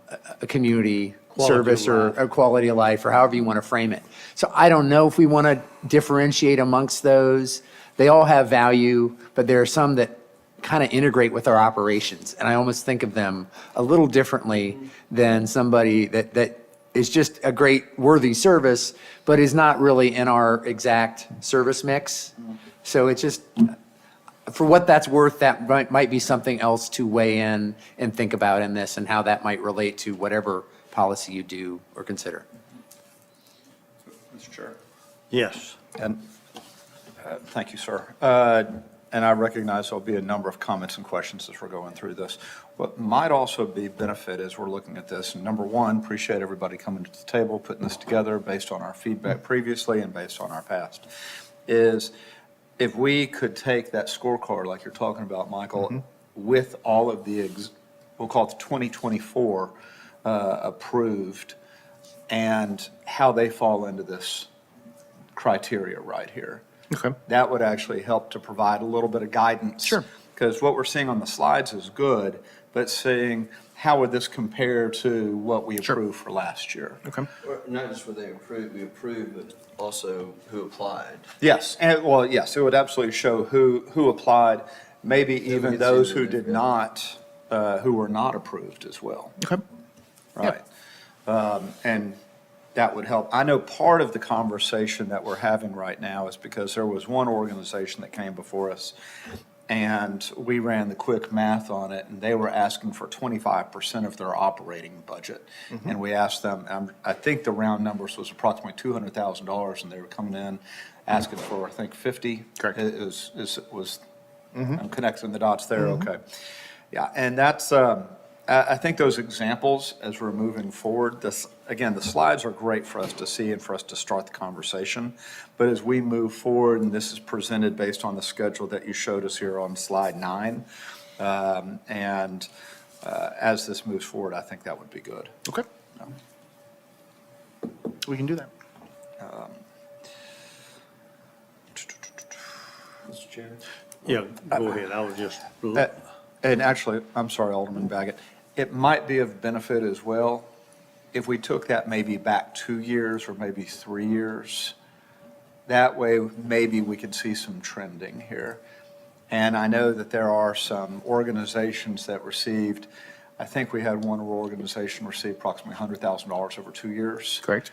community service or a quality of life, or however you want to frame it. So I don't know if we want to differentiate amongst those. They all have value, but there are some that kind of integrate with our operations. And I almost think of them a little differently than somebody that is just a great worthy service, but is not really in our exact service mix. So it's just, for what that's worth, that might be something else to weigh in and think about in this, and how that might relate to whatever policy you do or consider. Mr. Chair. Yes. And thank you, sir. And I recognize there'll be a number of comments and questions as we're going through this. What might also be benefit as we're looking at this, and number one, appreciate everybody coming to the table, putting this together based on our feedback previously and based on our past, is if we could take that scorecard like you're talking about, Michael, with all of the, we'll call it the 2024 approved, and how they fall into this criteria right here. Okay. That would actually help to provide a little bit of guidance. Sure. Because what we're seeing on the slides is good, but seeing how would this compare to what we approved for last year? Okay. Or not just what we approved, but also who applied. Yes, and well, yes, it would absolutely show who applied, maybe we even could those see who that did they've not who were not approved as well. Okay. Right. And that would help. I know part of the conversation that we're having right now is because there was one organization that came before us, and we ran the quick math on it, and they were asking for 25% of their operating budget. And we asked them, I think the round numbers was approximately $200,000, and they were coming in asking for, I think, 50. Correct. It was, I'm connecting the dots there, okay. Yeah, and that's, I think those examples, as we're moving forward, again, the slides are great for us to see and for us to start the conversation. But as we move forward, and this is presented based on the schedule that you showed us here on slide 9, as this moves forward, I think that would be good. Okay. We can do that. Mr. Chair? Yeah, go ahead, I was just, And actually, I'm sorry, Alderman Baggett, it might be of benefit as well if we took that maybe back 2 years or maybe 3 years. That way, maybe we could see some trending here. And I know that there are some organizations that received, I think we had one organization receive approximately $100,000 over 2 years. Correct.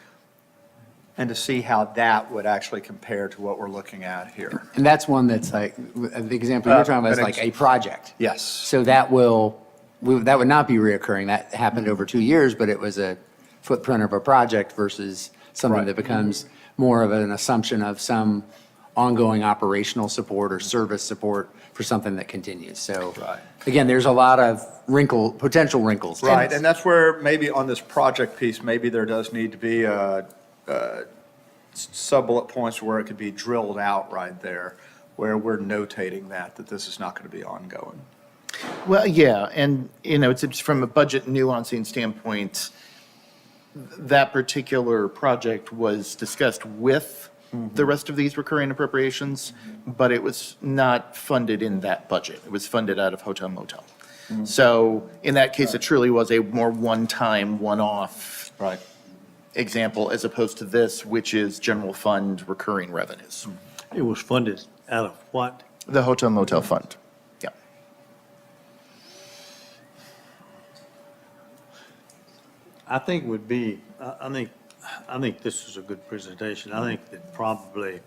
And to see how that would actually compare to what we're looking at here. And that's one that's like, the example you're talking about is an like a project. Yes. So that that would not be reoccurring. That happened over 2 years, but it was a footprint of a project versus something Right. that becomes more of an assumption of some ongoing operational support or service support for something that continues. So Right. again, there's a lot of potential wrinkles. Right, and that's where maybe on this project piece, maybe there does need to be sub-bullet points where it could be drilled out right there, where we're notating that this is not going to be ongoing. Well, yeah, and, it's from a budget nuancing standpoint, that particular project was discussed with the rest of these recurring appropriations, but it was not funded in that budget. It was funded out of hotel motel. So in that case, it truly was a more one-time, one-off Right. example, as opposed to this, which is general fund recurring revenues. it was funded out of what? The hotel motel fund. Yeah. I think would be, I think this is a good presentation. I think that probably,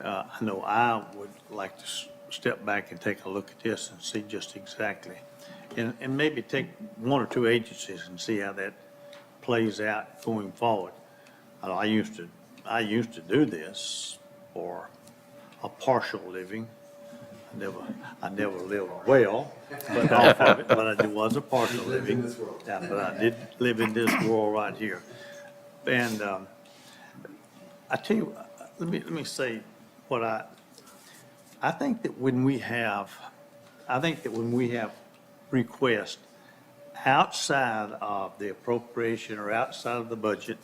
I know I would like to step back and take a look at this and see just exactly. And maybe take one or two agencies and see how that plays out going forward. I used to do this for a partial living. I never lived well, but off of it, but it was a partial living. Yeah, but I did live in this world right here. And I tell you, let me say what I think that when we have requests outside of the appropriation or outside of the budget,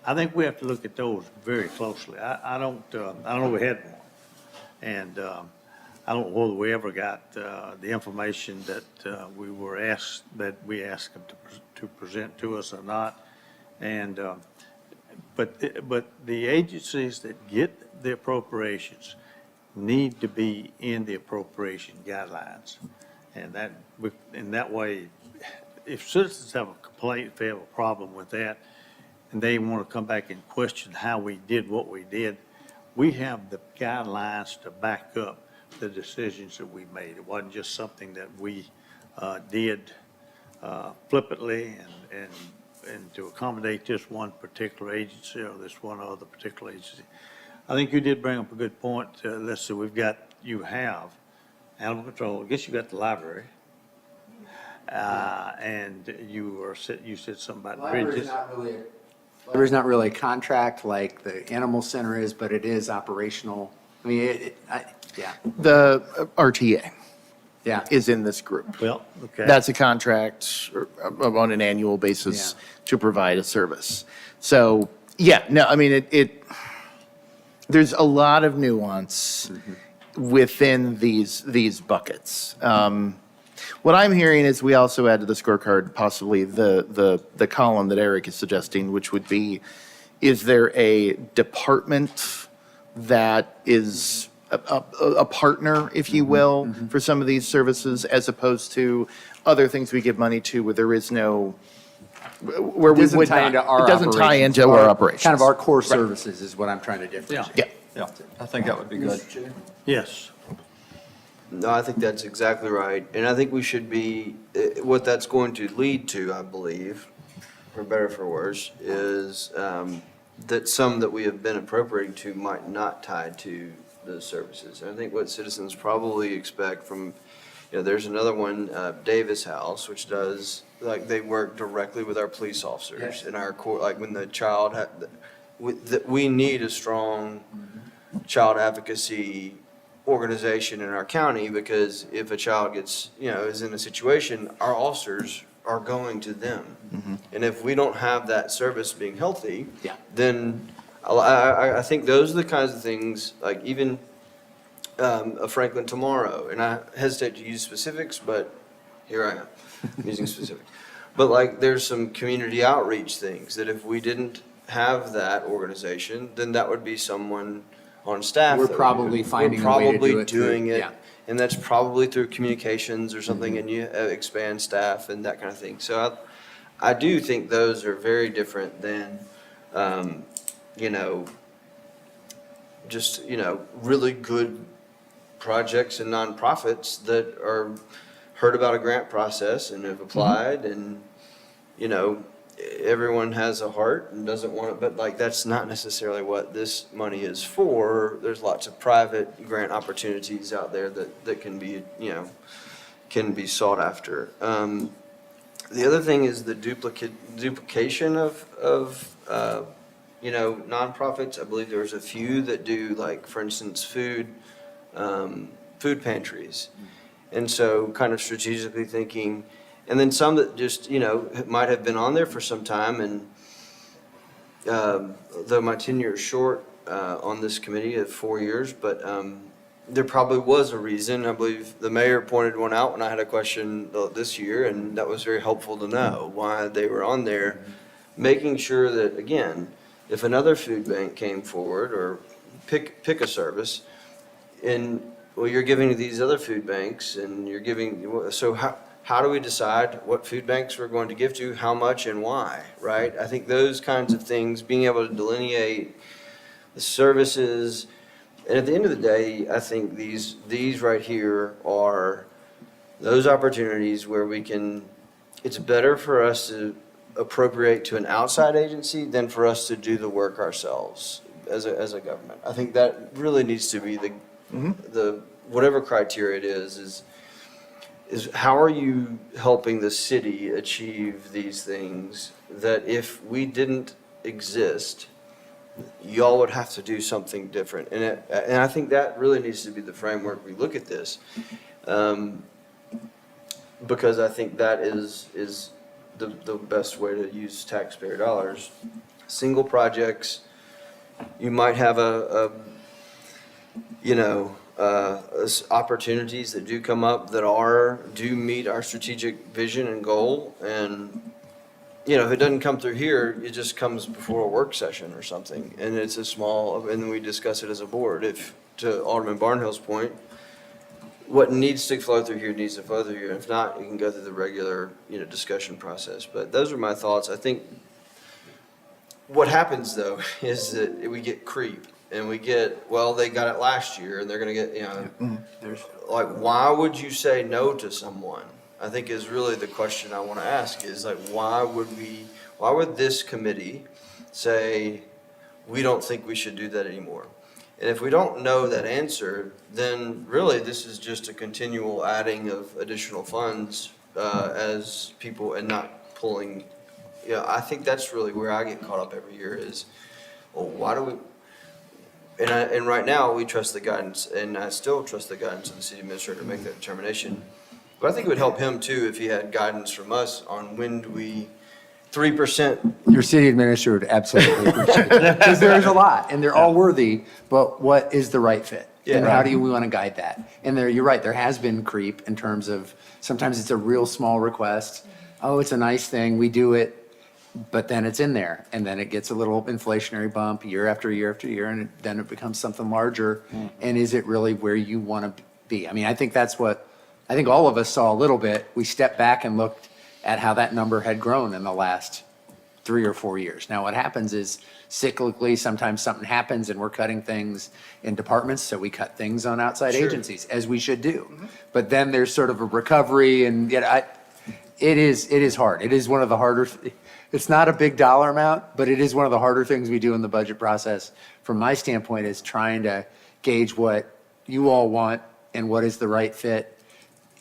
I think we have to look at those very closely. I don't know we had one. And I don't know whether we ever got the information that we asked them to present to us or not. And, but the agencies that get the appropriations need to be in the appropriation guidelines. And that way, if citizens have a complaint, if they have a problem with that, and they want to come back and question how we did what we did, we have the guidelines to back up the decisions that we made. It wasn't just something that we did flippantly and to accommodate just one particular agency or this one other particular agency. I think you did bring up a good point. Let's see, you have animal control. I guess you got the library. And you said something about bridges. Library's not really a contract like the animal center is, but it is operational. I mean, yeah, The RTA yeah. is in this group. Well, okay. That's a contract on an annual basis Yeah. to provide a service. So, yeah, no, I mean, there's a lot of nuance within these buckets. What I'm hearing is we also add to the scorecard possibly the column that Eric is suggesting, which would be, is there a department that is a partner, if you will, for some of these services, as opposed to other things we give money to where there is no, where we Doesn't would tie not. into our It doesn't tie operations. into our operations. Kind of our core Right. services is what I'm trying to differentiate. Yeah. Yeah, I think that would be good. Yes. No, I think that's exactly right. And I think we should be, what that's going to lead to, I believe, for better or for worse, is that some that we have been appropriating to might not tie to those services. And I think what citizens probably expect from, there's another one, Davis House, which does, like, they work directly with our police officers in our court, like when the child had, we need a strong child advocacy organization in our county, because if a child gets, is in a situation, our officers are going to them. And if we don't have that service being healthy, Yeah. then I think those are the kinds of things, like even a Franklin Tomorrow, and I hesitate to use specifics, but here I am, using specifics. But like, there's some community outreach things that if we didn't have that organization, then that would be someone on staff. We're that probably finding a way to do We're probably it through- doing it, yeah. and that's probably through communications or something, and you expand staff and that kind of thing. So I do think those are very different than, just, really good projects and nonprofits that are, heard about a grant process and have applied, and, everyone has a heart and doesn't want it, but like, that's not necessarily what this money is for. There's lots of private grant opportunities out there that can be, can be sought after. The other thing is the duplication of nonprofits. I believe there's a few that do, like, for instance, food pantries. And so kind of strategically thinking, and then some that just, might have been on there for some time, and though my tenure is short on this committee of 4 years, but there probably was a reason. I believe the mayor pointed one out when I had a question this year, and that was very helpful to know why they were on there. Making sure that, again, if another food bank came forward, or pick a service, and, well, you're giving to these other food banks, and you're giving, so how do we decide what food banks we're going to give to, how much and why, right? I think those kinds of things, being able to delineate the services, and at the end of the day, I think these right here are those opportunities where we can, it's better for us to appropriate to an outside agency than for us to do the work ourselves as a government. I think that really needs to be the whatever criteria it is how are you helping the city achieve these things that if we didn't exist, y'all would have to do something different. And I think that really needs to be the framework we look at this. Because I think that is the best way to use taxpayer dollars. Single projects, you might have opportunities that do come up that do meet our strategic vision and goal. And, if it doesn't come through here, it just comes before a work session or something. And it's and then we discuss it as a board. If, to Alderman Barnhill's point, what needs to flow through here needs to flow through here. If not, you can go through the regular, discussion process. But those are my thoughts. I think what happens, though, is that we get creep. And we get, well, they got it last year, and they're gonna get, like, why would you say no to someone? I think is really the question I wanna ask, is like, why would this committee say, we don't think we should do that anymore? And if we don't know that answer, then really this is just a continual adding of additional funds as people, and not pulling, I think that's really where I get caught up every year is, well, why do we, and right now, we trust the guidance, and I still trust the guidance of the city administrator to make that determination. But I think it would help him too if he had guidance from us on when do we, 3%. Your city administrator would absolutely appreciate it. Because there's a lot, and they're all worthy, but what is the right fit? And how do we want to guide that? And you're right, there has been creep in terms of, sometimes it's a real small request. Oh, it's a nice thing, we do it. but then it's in there, and then it gets a little inflationary bump year after year after year, and then it becomes something larger. And is it really where you want to be? I mean, I think that's what, I think all of us saw a little bit. We stepped back and looked at how that number had grown in the last 3 or 4 years. Now, what happens is cyclically, sometimes something happens and we're cutting things in departments, so we cut things on outside agencies, as we should do. But then there's sort of a recovery, and yet it is hard. It is one of the harder, it's not a big dollar amount, but it is one of the harder things we do in the budget process. From my standpoint, is trying to gauge what you all want and what is the right fit,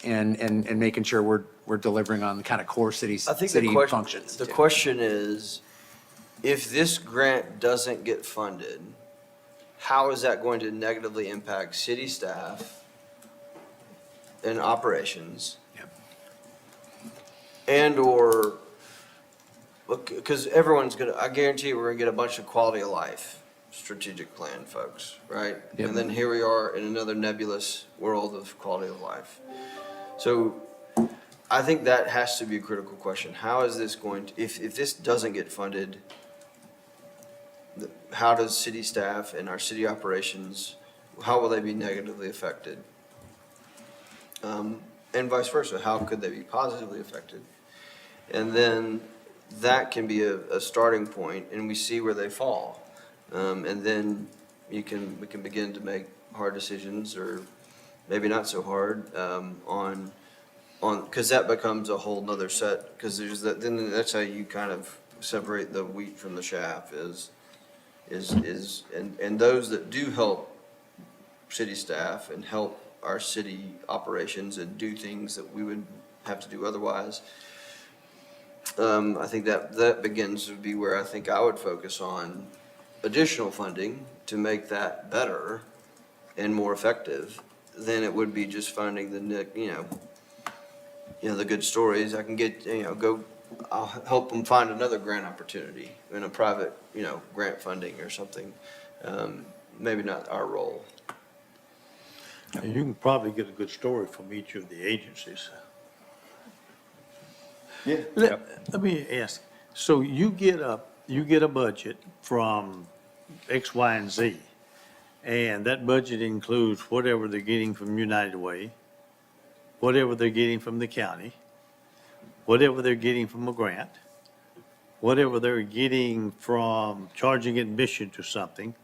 and making sure we're delivering on the kind of core city I think the functions. the too. question is, if this grant doesn't get funded, how is that going to negatively impact city staff and operations? Yep. And/or, look, because everyone's gonna, I guarantee you, we're gonna get a bunch of quality of life strategic plan folks, right? Yep. And then here we are in another nebulous world of quality of life. So I think that has to be a critical question. How is this going to, if this doesn't get funded, how does city staff and our city operations, how will they be negatively affected? And vice versa, how could they be positively affected? And then that can be a starting point, and we see where they fall. And then we can begin to make hard decisions, or maybe not so hard, on, because that becomes a whole nother set, because there's that, then that's how you kind of separate the wheat from the chaff and those that do help city staff and help our city operations and do things that we would have to do otherwise. I think that begins to be where I think I would focus on additional funding to make that better and more effective than it would be just finding the good stories. I can get, I'll help them find another grant opportunity in a private, grant funding or something. Maybe not our role. And you can probably get a good story from each of the agencies. Yeah. Let me ask, so you get a budget from X, Y, and Z, and that budget includes whatever they're getting from United Way, whatever they're getting from the county, whatever they're getting from a grant, whatever they're getting from charging admission to something,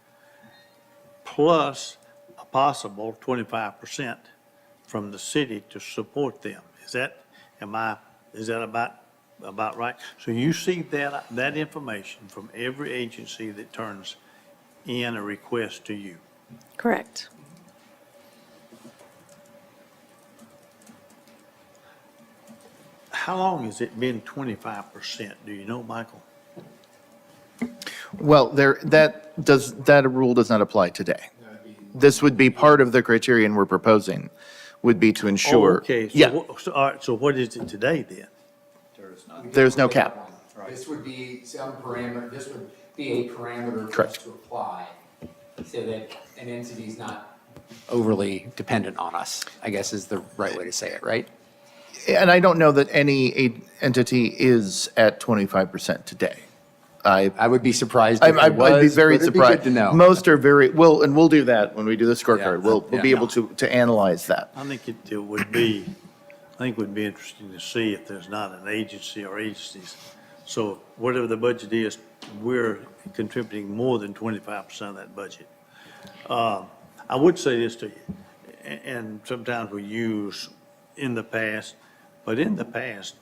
plus a possible 25% from the city to support them. Is that about right? So you see that information from every agency that turns in a request to you. Correct. How long has it been 25%? Do you know, Michael? Well, that rule does not apply today. This would be part of the criterion we're proposing, would be to ensure. Oh, okay. Yeah, All right, so what is it today then? there's no cap. This would be some parameter, this would be a parameter for us Correct. to apply, so that an entity's not overly dependent on us, I guess is the right way to say it, right? And I don't know that any entity is at 25% today. I would be surprised if I'd it was, be very but it'd be surprised. good to know. Most are very, and we'll do that when we do the scorecard. Yeah. We'll be Yeah. able to analyze that. I think it would be, interesting to see if there's not an agency or agencies. So whatever the budget is, we're contributing more than 25% of that budget. I would say this to you, and sometimes we use in the past, but in the past,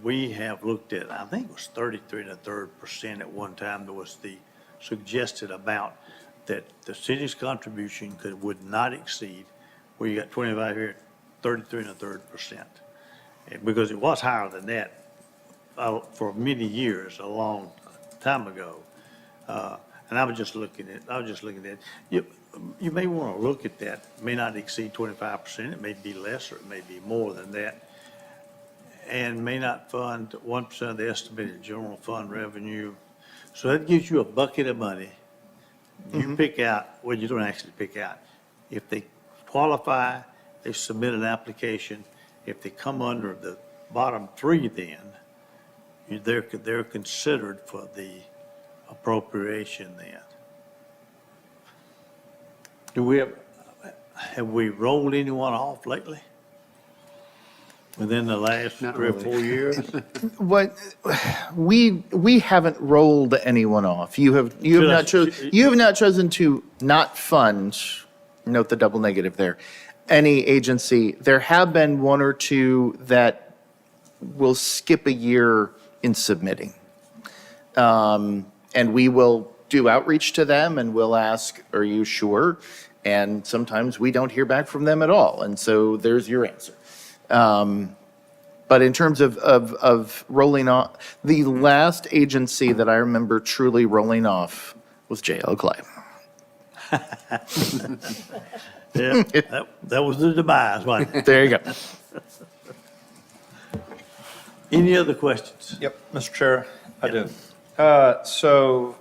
we have looked at, I think it was 33 1/3% at one time, there was the suggested amount that the city's contribution would not exceed, where you got 25 here, 33 1/3%. Because it was higher than that for many years, a long time ago. And I was just looking at, you may want to look at that, may not exceed 25%, it may be less, or it may be more than that. And may not fund 1% of the estimated general fund revenue. So that gives you a bucket of money. You pick out, well, you don't actually pick out. If they qualify, they submit an application. If they come under the bottom three, then they're considered for the appropriation then. Have we rolled anyone off lately? Within the last Not 3 or really. 4 years? What, we haven't rolled anyone off. You have not chosen to not fund, note the double negative there, any agency. There have been one or two that will skip a year in submitting. And we will do outreach to them and we'll ask, are you sure? And sometimes we don't hear back from them at all. And so there's your answer. But in terms of rolling off, the last agency that I remember truly rolling off was JL Clay. Yeah, that was the demise, wasn't it? There you go. Any other questions? Yep, Mr. Chair, I do. So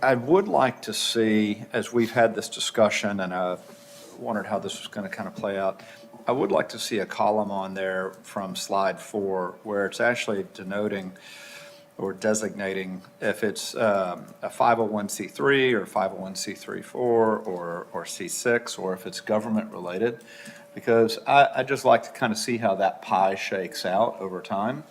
I would like to see, as we've had this discussion, and I wondered how this was going to kind of play out, I would like to see a column on there from slide 4 where it's actually denoting or designating if it's a 501c3 or 501c34 or C6, or if it's government-related, because I just like to kind of see how that pie shakes out over time.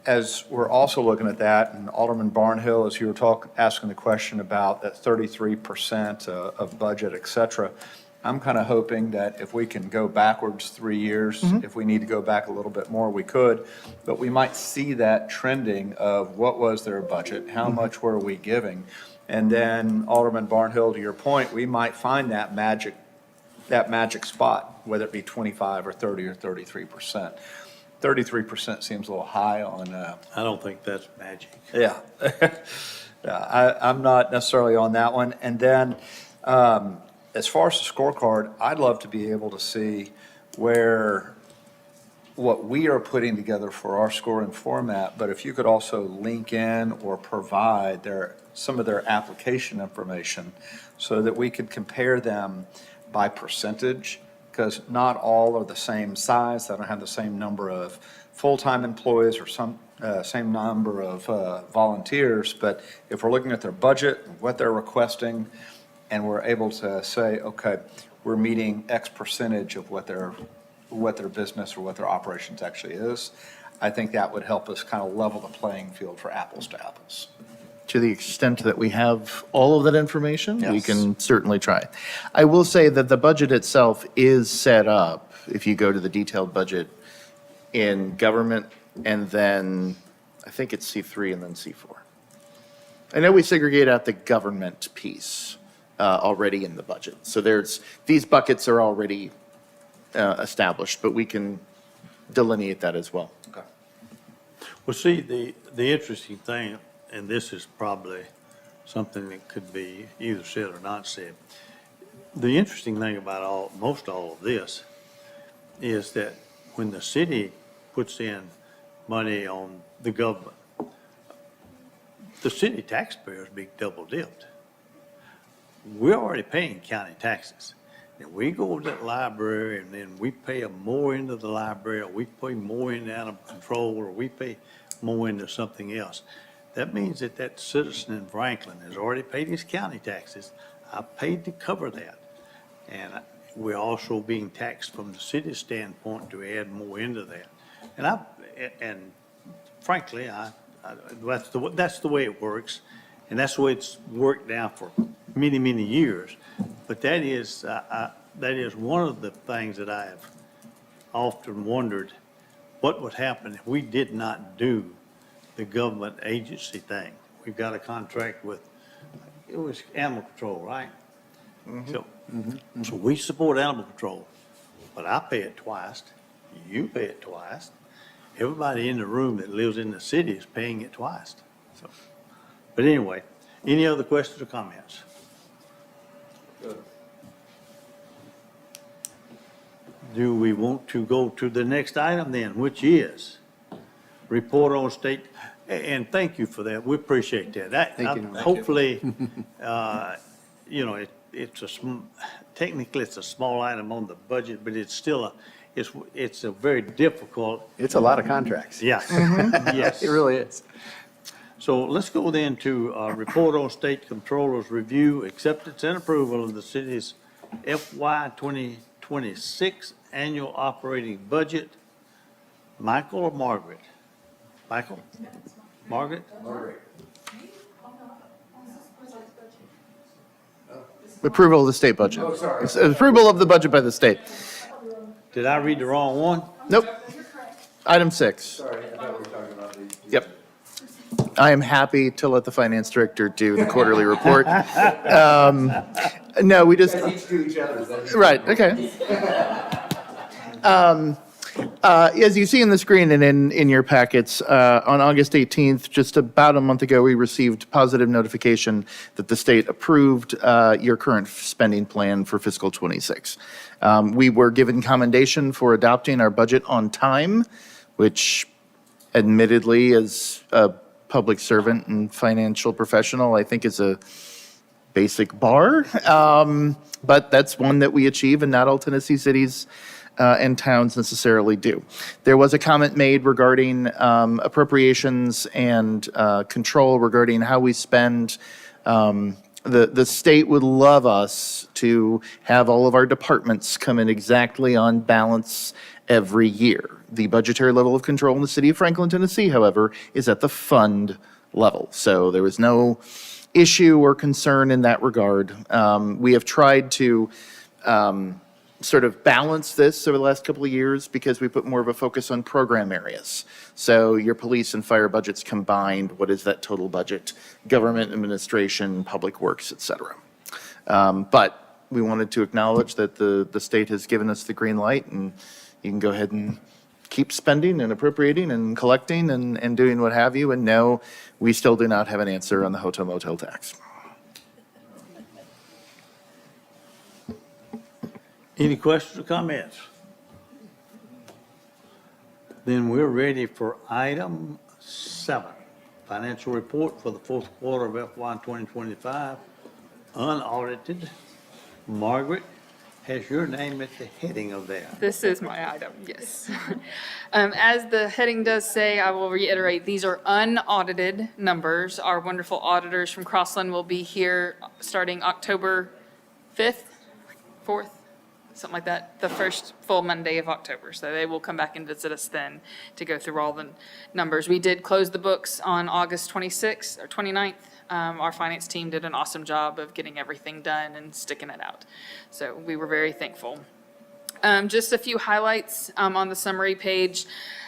As we're also looking at that, and Alderman Barnhill, as you were asking the question about that 33% of budget, et cetera, I'm kind of hoping that if we can go backwards 3 years, if we need to go back a little bit more, we could, but we might see that trending of what was their budget, how much were we giving? And then Alderman Barnhill, to your point, we might find that magic spot, whether it be 25 or 30 or 33%. 33% seems a little high on, I don't think that's magic. yeah. Yeah, I'm not necessarily on that one. And then, as far as the scorecard, I'd love to be able to see what we are putting together for our scoring format, but if you could also link in or provide some of their application information so that we could compare them by percentage, because not all are the same size. They don't have the same number of full-time employees or same number of volunteers. But if we're looking at their budget, what they're requesting, and we're able to say, okay, we're meeting X percentage of what their business or what their operations actually is, I think that would help us kind of level the playing field for apples to apples. To the extent that we have all of that information, we Yes. can certainly try. I will say that the budget itself is set up, if you go to the detailed budget, in government, and then I think it's C3 and then C4. I know we segregate out the government piece already in the budget. So these buckets are already established, but we can delineate that as well. Okay. Well, see, the interesting thing, and this is probably something that could be either said or not said. The interesting thing about most all of this is that when the city puts in money on the government, the city taxpayers be double dipped. We're already paying county taxes. And we go to that library and then we pay them more into the library, or we pay more into animal control, or we pay more into something else. That means that citizen in Franklin has already paid his county taxes. I paid to cover that. And we're also being taxed from the city's standpoint to add more into that. And frankly, that's the way it works. And that's the way it's worked now for many, many years. But that is one of the things that I have often wondered, what would happen if we did not do the government agency thing. We've got a contract with, it was animal control, right? So we support animal control, but I pay it twice, you pay it twice. Everybody in the room that lives in the city is paying it twice. So, but anyway, any other questions or comments? Do we want to go to the next item then, which is report on state, and thank you for that, we appreciate that. Thank you. Hopefully, technically it's a small item on the budget, but it's still it's a very difficult, It's a lot of contracts. yes, yes. It really is. So let's go then to report on state controller's review, acceptance and approval of the city's FY 2026 annual operating budget. Michael or Margaret? Michael? Margaret? Approval of the state budget. Approval of the budget by the state. Did I read the wrong one? Nope. Item 6. Yep. I am happy to let the finance director do the quarterly report. No, we just. Right, okay. As you see in the screen and in your packets, on August 18th, just about a month ago, we received positive notification that the state approved your current spending plan for fiscal '26. We were given commendation for adopting our budget on time, which admittedly, as a public servant and financial professional, I think is a basic bar. But that's one that we achieve, and not all Tennessee cities and towns necessarily do. There was a comment made regarding appropriations and control regarding how we spend. The state would love us to have all of our departments come in exactly on balance every year. The budgetary level of control in the city of Franklin, Tennessee, however, is at the fund level. So there was no issue or concern in that regard. We have tried to sort of balance this over the last couple of years because we put more of a focus on program areas. So your police and fire budgets combined, what is that total budget? Government administration, public works, et cetera. But we wanted to acknowledge that the state has given us the green light, and you can go ahead and keep spending and appropriating and collecting and doing what have you. And no, we still do not have an answer on the hotel motel tax. Any questions or comments? Then we're ready for item 7, financial report for the fourth quarter of FY 2025, unaudited. Margaret, has your name at the heading of that? This is my item, yes. As the heading does say, I will reiterate, these are unaudited numbers. Our wonderful auditors from Crossland will be here starting October 5th, 4th, something like that, the first full Monday of October. So they will come back and visit us then to go through all the numbers. We did close the books on August 26th or 29th. Our finance team did an awesome job of getting everything done and sticking it out. So we were very thankful. Just a few highlights on the summary page.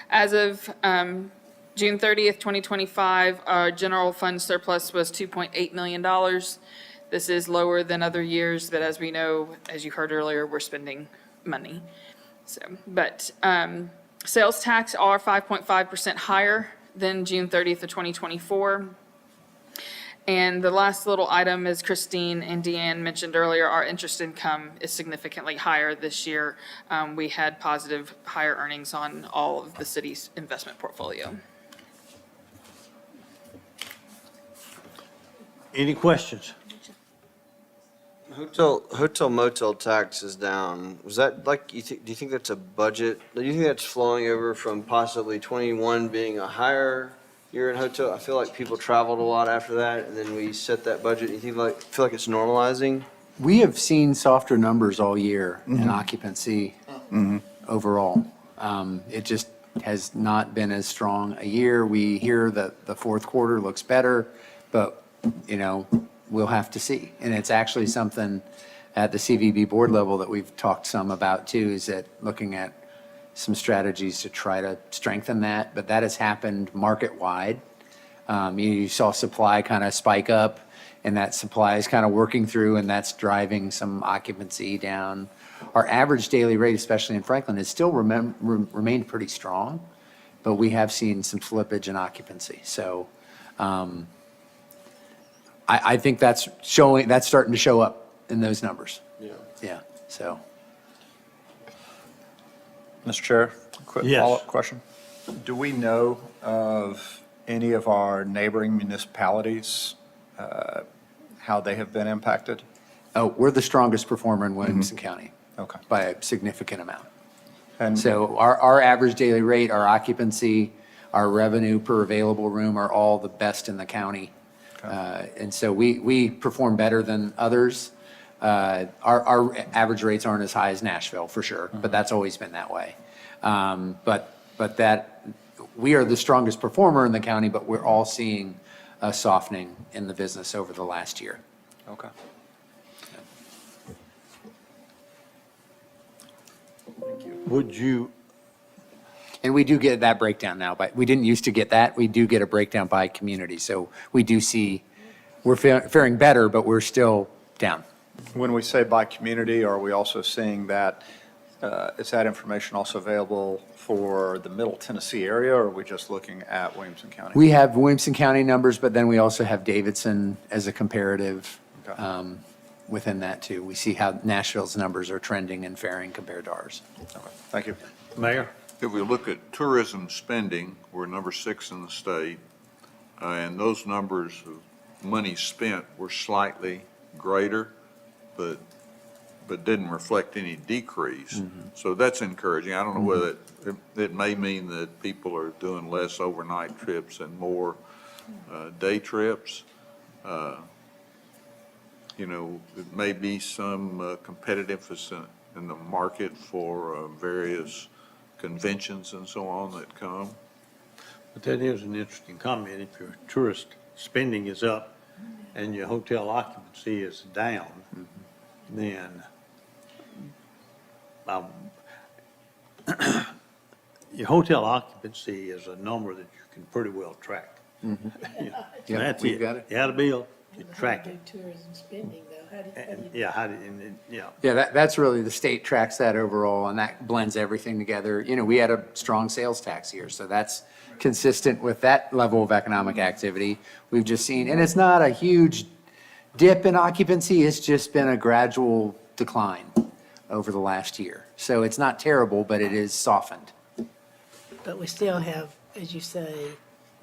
As of June 30th, 2025, our general fund surplus was $2.8 million. This is lower than other years, but as we know, as you heard earlier, we're spending money. So, but sales tax are 5.5% higher than June 30th of 2024. And the last little item, as Christine and Deanne mentioned earlier, our interest income is significantly higher this year. We had positive higher earnings on all of the city's investment portfolio. Any questions? Hotel motel tax is down. Was that like, do you think that's a budget? Do you think that's flowing over from possibly 21 being a higher year in hotel? I feel like people traveled a lot after that, and then we set that budget. You feel like it's normalizing? We have seen softer numbers all year in occupancy overall. It just has not been as strong a year. We hear that the fourth quarter looks better, but, you know, we'll have to see. And it's actually something at the CVB board level that we've talked some about too, is that looking at some strategies to try to strengthen that, but that has happened market-wide. You saw supply kind of spike up, and that supply is kind of working through, and that's driving some occupancy down. Our average daily rate, especially in Franklin, has still remained pretty strong, but we have seen some slippage in occupancy. So I think that's starting to show up in those numbers. Yeah, so. Mr. Chair, quick Yes. follow-up question. Do we know of any of our neighboring municipalities, how they have been impacted? Oh, we're the strongest performer in Williamson County Okay. by a significant amount. And So our average daily rate, our occupancy, our revenue per available room are all the best in the county. And so we perform better than others. Our average rates aren't as high as Nashville, for sure, but that's always been that way. But that, we are the strongest performer in the county, but we're all seeing a softening in the business over the last year. Okay. Would you, And we do get that breakdown now, but we didn't used to get that. We do get a breakdown by community. So we do see, we're faring better, but we're still down. When we say by community, are we also seeing that, is that information also available for the Middle Tennessee area, or are we just looking at Williamson County? We have Williamson County numbers, but then we also have Davidson as a comparative Okay. within that too. We see how Nashville's numbers are trending and faring compared to ours. Okay. Thank you. Mayor? If we look at tourism spending, we're number 6 in the state, and those numbers of money spent were slightly greater, but didn't reflect any decrease. So that's encouraging. I don't know whether it may mean that people are doing less overnight trips and more day trips. You know, it may be some competitiveness in the market for various conventions and so on that come. But that is an interesting comment. If your tourist spending is up and your hotel occupancy is down, then your hotel occupancy is a number that you can pretty well track. Yeah, That's we've got it. You had a bill, you track it. Tourism spending, though, how do And, yeah, yeah. Yeah, that's really, the state tracks that overall, and that blends everything together. You know, we had a strong sales tax year, so that's consistent with that level of economic activity we've just seen. And it's not a huge dip in occupancy, it's just been a gradual decline over the last year. So it's not terrible, but it is softened. But we still have, as you say,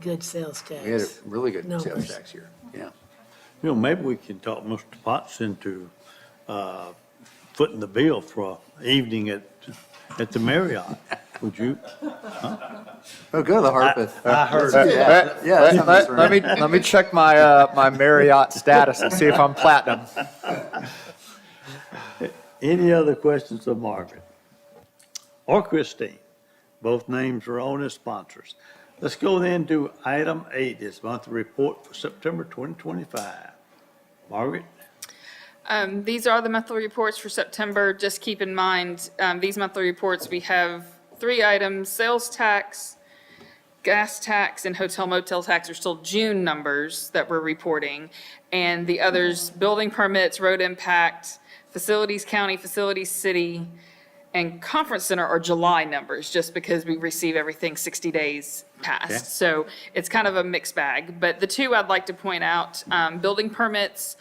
good sales tax. We had a really good sales Numbers. tax year, yeah. You know, maybe we can talk Mr. Potts into footing the bill for an evening at the Marriott. Would you? Oh, go to the Harpeth. I heard Yeah. Let me check my, my Marriott status and see if I'm platinum. Any other questions of Margaret? Or Christine? Both names are on as sponsors. Let's go then to item 8, this monthly report for September 2025. Margaret? These are the monthly reports for September. Just keep in mind, these monthly reports, we have 3 items: sales tax, gas tax, and hotel motel tax are still June numbers that we're reporting. And the others, building permits, road impact, facilities county, facilities city, and conference center are July numbers, just because we receive everything 60 days past. Okay. So it's kind of a mixed bag. But the 2 I'd like to point out, building permits,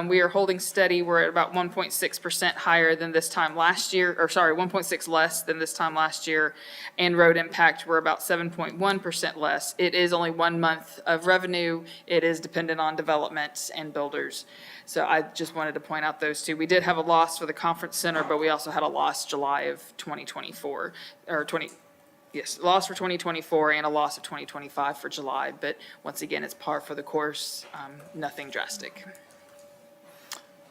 we are holding steady. We're at about 1.6% higher than this time last year, or sorry, 1.6 less than this time last year. And road impact, we're about 7.1% less. It is only 1 month of revenue. It is dependent on development and builders. So I just wanted to point out those 2. We did have a loss for the conference center, but we also had a loss July of 2024, loss for 2024 and a loss of 2025 for July. But once again, it's par for the course, nothing drastic.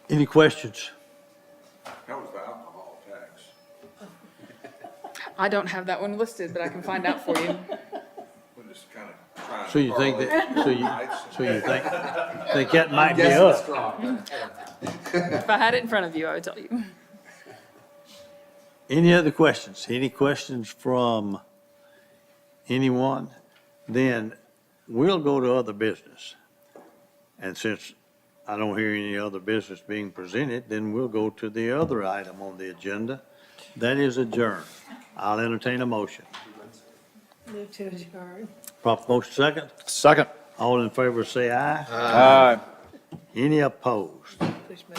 Any questions? How was the alcohol tax? I don't have that one listed, but I can find out for you. We're just kind of trying to. So you think that, so you think that might be Yes, us? strong. If I had it in front of you, I would tell you. Any other questions? Any questions from anyone? Then we'll go to other business. And since I don't hear any other business being presented, then we'll go to the other item on the agenda. That is adjourn. I'll entertain a motion. Move to adjourn. Proper motion second. Second. All in favor say aye. Aye. Any opposed? Push my